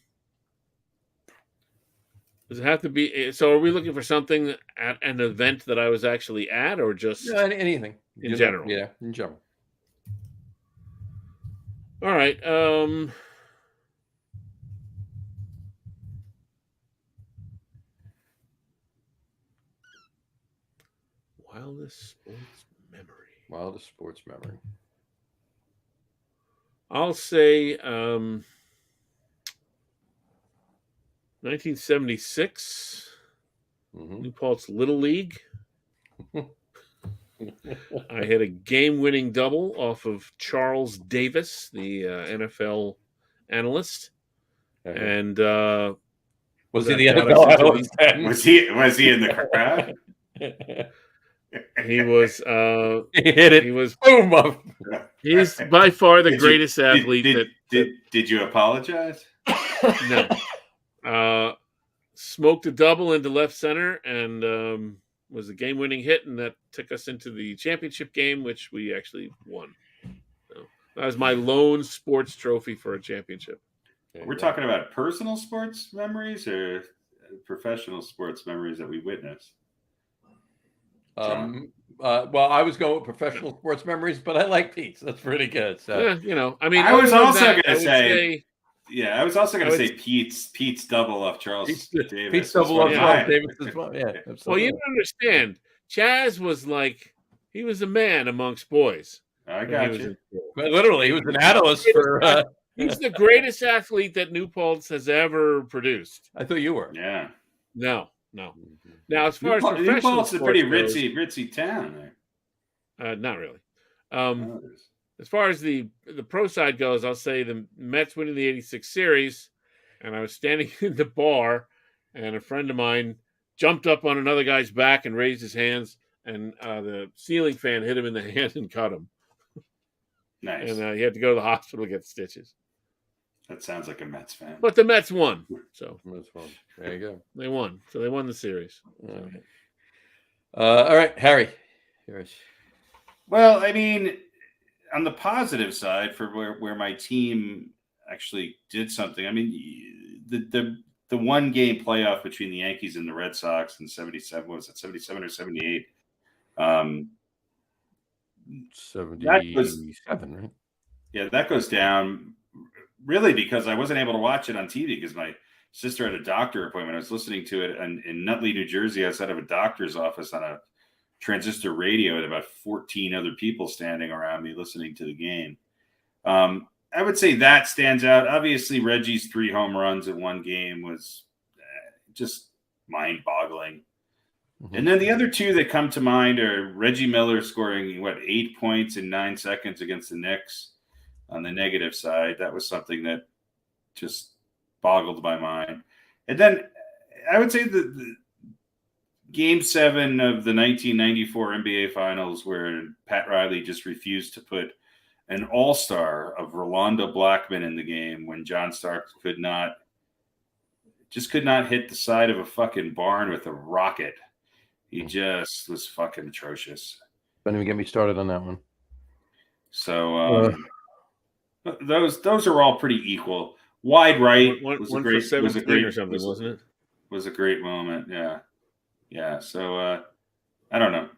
it have to be? So, are we looking for something at an event that I was actually at, or just anything in general? Yeah, in general. All right. Wildest sports memory. Wildest sports memory. I'll say 1976, New Paltz Little League. I had a game-winning double off of Charles Davis, the NFL analyst, and was he the NFL analyst? Was he in the crowd? He was. He hit it. He was. Boom! He's by far the greatest athlete. Did you apologize? No. Smoked a double into left center and was a game-winning hit, and that took us into the championship game, which we actually won. So that was my lone sports trophy for a championship. We're talking about personal sports memories or professional sports memories that we witnessed. Well, I was going with professional sports memories, but I like Pete's. That's pretty good. So. Yeah, I mean, I was also going to say Pete's double off Charles Davis. Pete's double off Charles Davis as well. Yeah, absolutely. Well, you don't understand. Chaz was he was a man amongst boys. I got you. Literally, he was an analyst for. He's the greatest athlete that New Paltz has ever produced. I thought you were. Yeah. No. Now, as far as professional New Paltz is a pretty goes, ritzy town there. Not really. As far as the pro side goes, I'll say the Mets winning the '86 series, and I was standing in the bar, and a friend of mine jumped up on another guy's back and raised his hands, and the ceiling fan hit him in the hand and cut him. Nice. And he had to go to the hospital to get stitches. That sounds like a Mets fan. But the Mets won. So there you go. They won. So they won the series. All right, Harry. Yours. Well, I mean, on the positive side, for where my team actually did something. I mean, the one game playoff between the Yankees and the Red Sox in 77, what was it, 77 or 78? 77, right? Yeah, that goes down really because I wasn't able to watch it on TV because my sister had a doctor appointment. I was listening to it in Nutley, New Jersey, outside of a doctor's office on a transistor radio with about 14 other people standing around me listening to the game. I would say that stands out. Obviously, Reggie's 3 home runs in one game was just mind-boggling. Mm-hmm. And then the other two that come to mind are Reggie Miller scoring, 8 points in 9 seconds against the Knicks on the negative side. That was something that just boggled my mind. And then I would say the Game 7 of the 1994 NBA Finals where Pat Riley just refused to put an all-star of Rolando Blackman in the game when John Starks could not hit the side of a fucking barn with a rocket. He just was fucking atrocious. Don't even get me started on that one. So those are all pretty equal. Wide right was a great or something, wasn't it? Was a great moment. Yeah. So I don't know.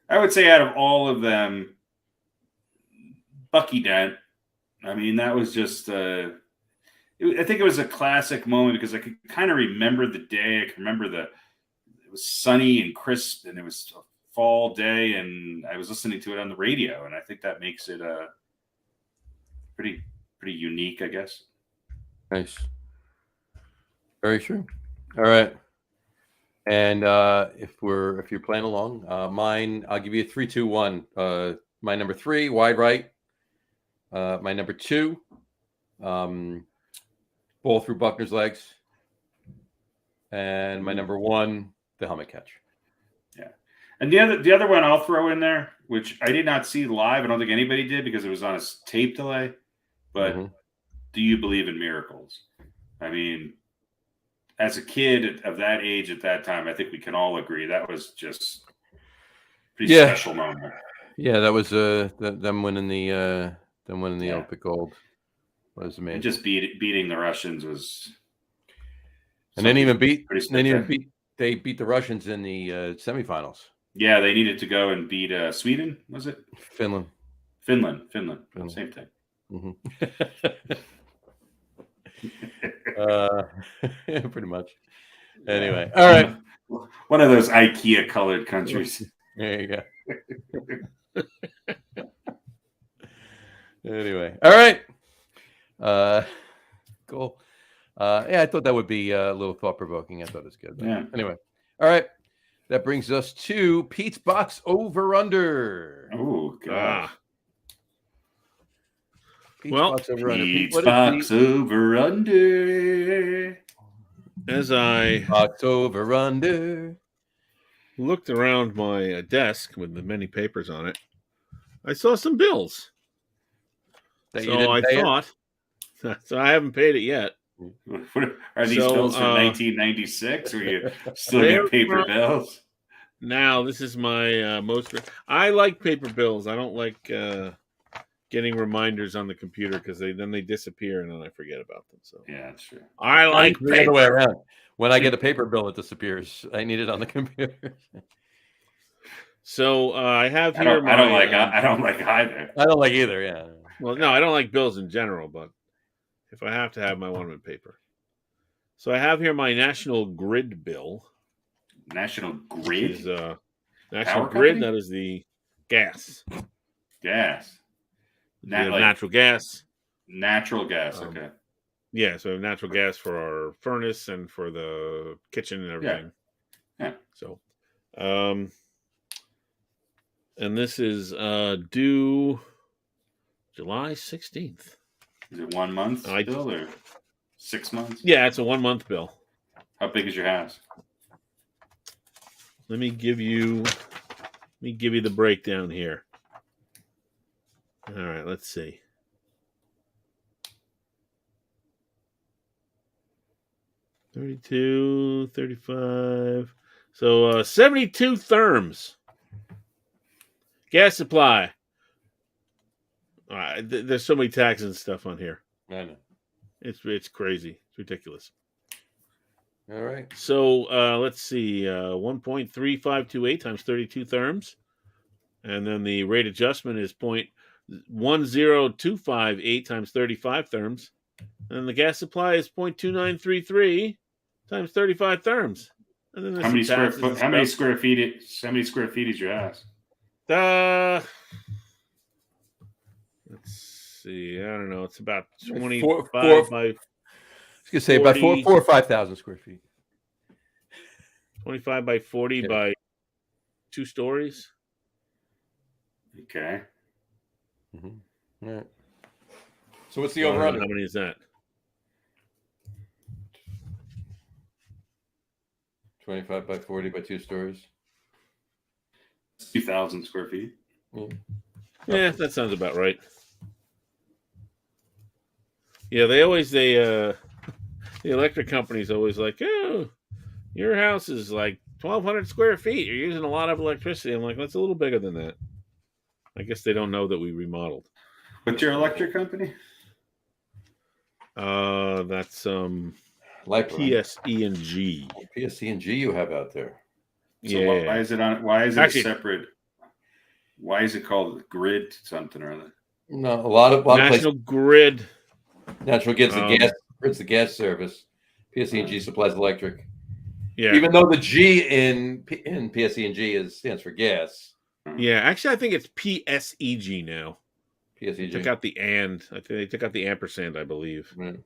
I would say out of all of them, Bucky Dent. I mean, that was just. I think it was a classic moment because I could kind of remember the day. I can remember it was sunny and crisp, and it was a fall day, and I was listening to it on the radio, and I think that makes it pretty unique, I guess. Nice. Very true. All right. And if you're playing along, mine, I'll give you a 3-2-1. My number 3, wide right. My number 2, ball through Buckner's legs. And my number 1, the helmet catch. Yeah. And the other one I'll throw in there, which I did not see live. I don't think anybody did because it was on a tape delay. But do you believe in miracles? I mean, as a kid of that age at that time, I think we can all agree that was just a pretty special moment. Yeah, that was them winning the Olympic gold was amazing. And just beating the Russians was, and they beat the Russians in the semifinals. Yeah, they needed to go and beat Sweden. Was it Finland? Finland. Same thing. Pretty much. Anyway, all right. One of those IKEA colored countries. There you go. Anyway, all right. Cool. I thought that would be a little thought provoking. I thought it was good. Yeah. Anyway, all right. That brings us to Pete's box over under. Oh God. Pete's box over under. Pete's box over under. As I box over under looked around my desk with the many papers on it, I saw some bills. So I thought, so I haven't paid it yet. Are these bills from 1996? Or are you still get paper bills? Now, this is my most. I like paper bills. I don't like getting reminders on the computer because then they disappear and then I forget about them. So yeah, that's true. I like the other way around. When I get a paper bill, it disappears. I need it on the computer. So I have here. I don't like either. I don't like either. Yeah. Well, no, I don't like bills in general, but if I have to have my one in paper. So I have here my National Grid bill. National Grid? Is, National Grid, company? That is the gas. Gas. Natural gas. Natural gas, okay. Yeah, so natural gas for our furnace and for the kitchen and everything. Yeah. So, and this is due July 16th. Is it 1 month bill or 6 months? Yeah, it's a 1 month bill. How big is your house? Let me give you the breakdown here. All right, let's see. $32, $35. So 72 therms. Gas supply. There's so many taxes and stuff on here. I know. It's crazy. It's ridiculous. All right. So let's see. 1.3528 times 32 therms. And then the rate adjustment is 0.10258 times 35 therms. And the gas supply is 0.2933 times 35 therms. And then how many square feet is your house? Let's see. I don't know. It's about 25 by. I was gonna say 40, about 4,000 or 5,000 square feet. 25 by 40 by 2 stories. Okay. Mm-hmm. All right. So what's the over under? How many is that? 25 by 40 by 2 stories. 2,000 square feet. Yeah, that sounds about right. Yeah, the electric company's always like, oh, your house is like 1,200 square feet. You're using a lot of electricity. I'm like, that's a little bigger than that. I guess they don't know that we remodeled. What's your electric company? That's PSE&G. PSE&G you have out there. So yeah. Why is it separate? Why is it called grid something or other? No, a lot of National Grid. Natural gets the gas. It's the gas service. PSE&G supplies electric. Yeah. Even though the G in PSE&G stands for gas. Yeah, actually, I think it's PSEG now. PSEG. Took out the and. I think they took out the ampersand, I believe. Right.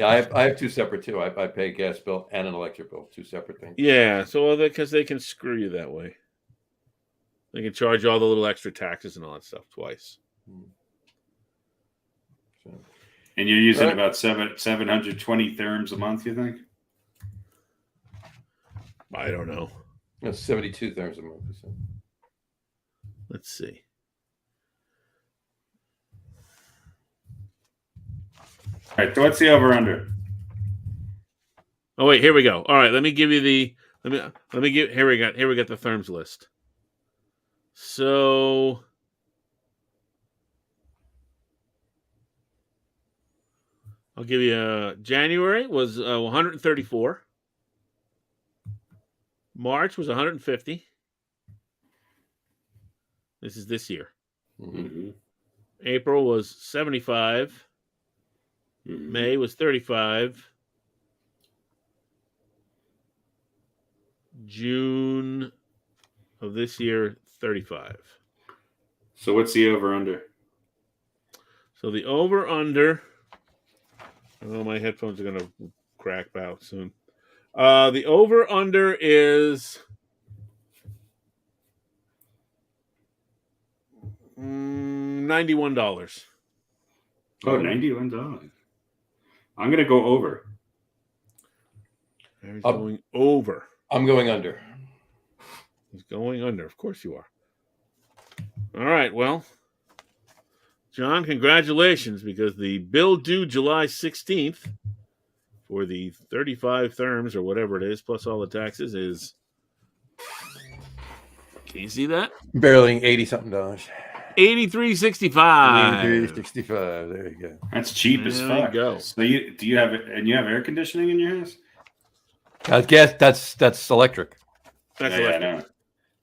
I have two separate too. I pay a gas bill and an electric bill, 2 separate things. Yeah, so because they can screw you that way. They can charge you all the little extra taxes and all that stuff twice. And you're using about 720 therms a month, you think? I don't know. That's 72 therms a month. So. Let's see. All right, so what's the over/under? Oh wait, here we go. All right, let me give you the let me give here we got the therms list. So I'll give you January was 134. March was 150. This is this year. Mm-hmm. April was 75. Mm-hmm. May was 35. June of this year, 35. So what's the over/under? So the over/under. Oh, my headphones are going to crack out soon. The over/under is $91. Oh, $91. I'm going to go over. He's going over. I'm going under. He's going under. Of course you are. All right. Well, John, congratulations, because the bill due July 16th for the 35 therms or whatever it is, plus all the taxes, is. Can you see that? Barely $80-something. $83.65. $83.65. There you go. That's cheap as There fuck. you go. So you have air conditioning in your house? Gas. That's electric. That's Yeah, I electric. know.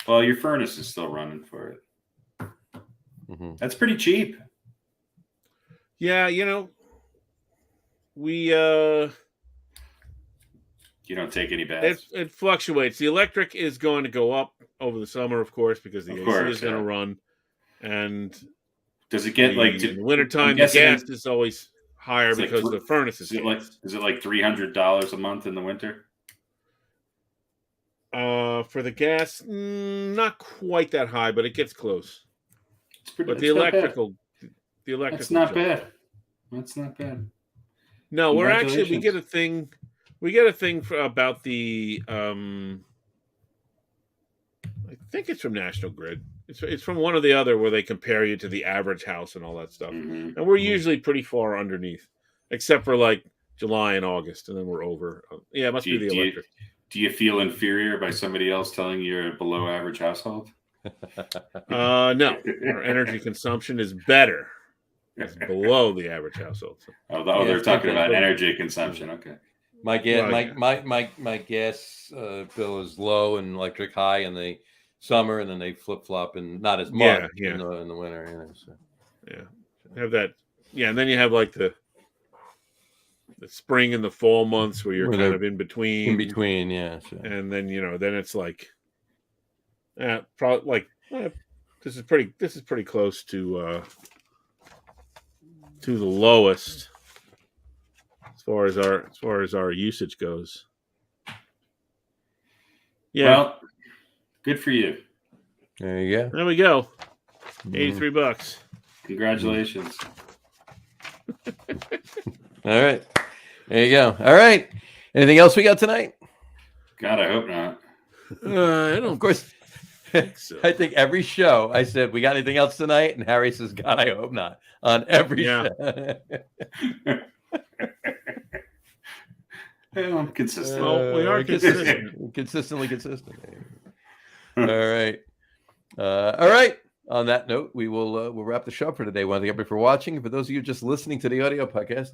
Well, your furnace is still running for it. Mm-hmm. That's pretty cheap. Yeah, we You don't take any baths. it fluctuates. The electric is going to go up over the summer, of course, because the AC is going to run. And does it get in the wintertime, the gas is always higher because the furnace is is it like $300 a month in the winter? For the gas, not quite that high, but it gets close. But the electrical. That's not bad. That's not bad. No, we get a thing. We get a thing about the. I think it's from National Grid. It's from one or the other where they compare you to the average house and all that stuff. Mm-hmm. And we're usually pretty far underneath, except for like July and August, and then we're over. Yeah, it must be the electric. Do you feel inferior by somebody else telling you you're a below average household? No, our energy consumption is better. It's below the average household. So. They're talking about energy consumption. Okay. My gas bill is low and electric high in the summer, and then they flip flop and not as much in the winter. So. Yeah, have that. Yeah, and then you have like the spring and the fall months where you're kind of in between. In between, yeah. So. And then then it's like, probably like this is pretty close to the lowest as far as our usage goes. Yeah. Well, good for you. There you go. There we go. $83. Congratulations. All right. There you go. All right. Anything else we got tonight? God, I hope not. I don't. Of course. think so. I think every show I said, we got anything else tonight? And Harry says, God, I hope not. On every show. Well, I'm consistent. Well, we are consistent. Consistently consistent. All right. All right. On that note, we'll wrap the show for today. I want to thank everybody for watching. And for those of you just listening to the audio podcast,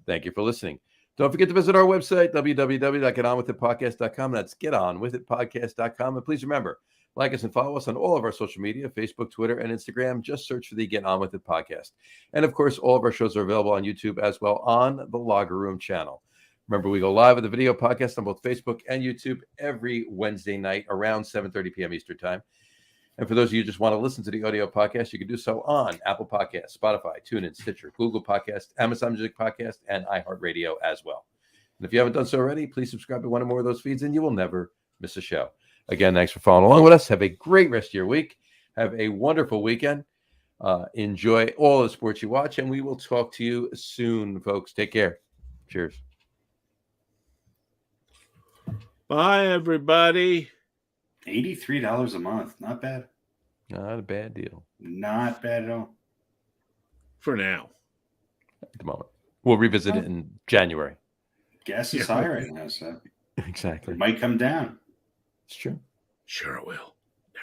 thank you for listening. Don't forget to visit our website, www.getonwithitpodcast.com. That's getonwithitpodcast.com. And please remember, like us and follow us on all of our social media, Facebook, Twitter, and Instagram. Just search for the Get On With It podcast. And of course, all of our shows are available on YouTube as well on the Logger Room channel. Remember, we go live with the video podcast on both Facebook and YouTube every Wednesday night around 7:30 p.m. Eastern Time. And for those of you who just want to listen to the audio podcast, you can do so on Apple Podcasts, Spotify, TuneIn, Stitcher, Google Podcasts, Amazon Music Podcast, and iHeartRadio as well. And if you haven't done so already, please subscribe to one or more of those feeds, and you will never miss a show. Again, thanks for following along with us. Have a great rest of your week. Have a wonderful weekend. Enjoy all the sports you watch, and we will talk to you soon, folks. Take care. Cheers. Bye, everybody. $83 a month. Not bad. Not a bad deal. Not bad at all. For now. At the moment. We'll revisit it in January. Gas is high right now, so Exactly. it might come down. It's true. Sure it will.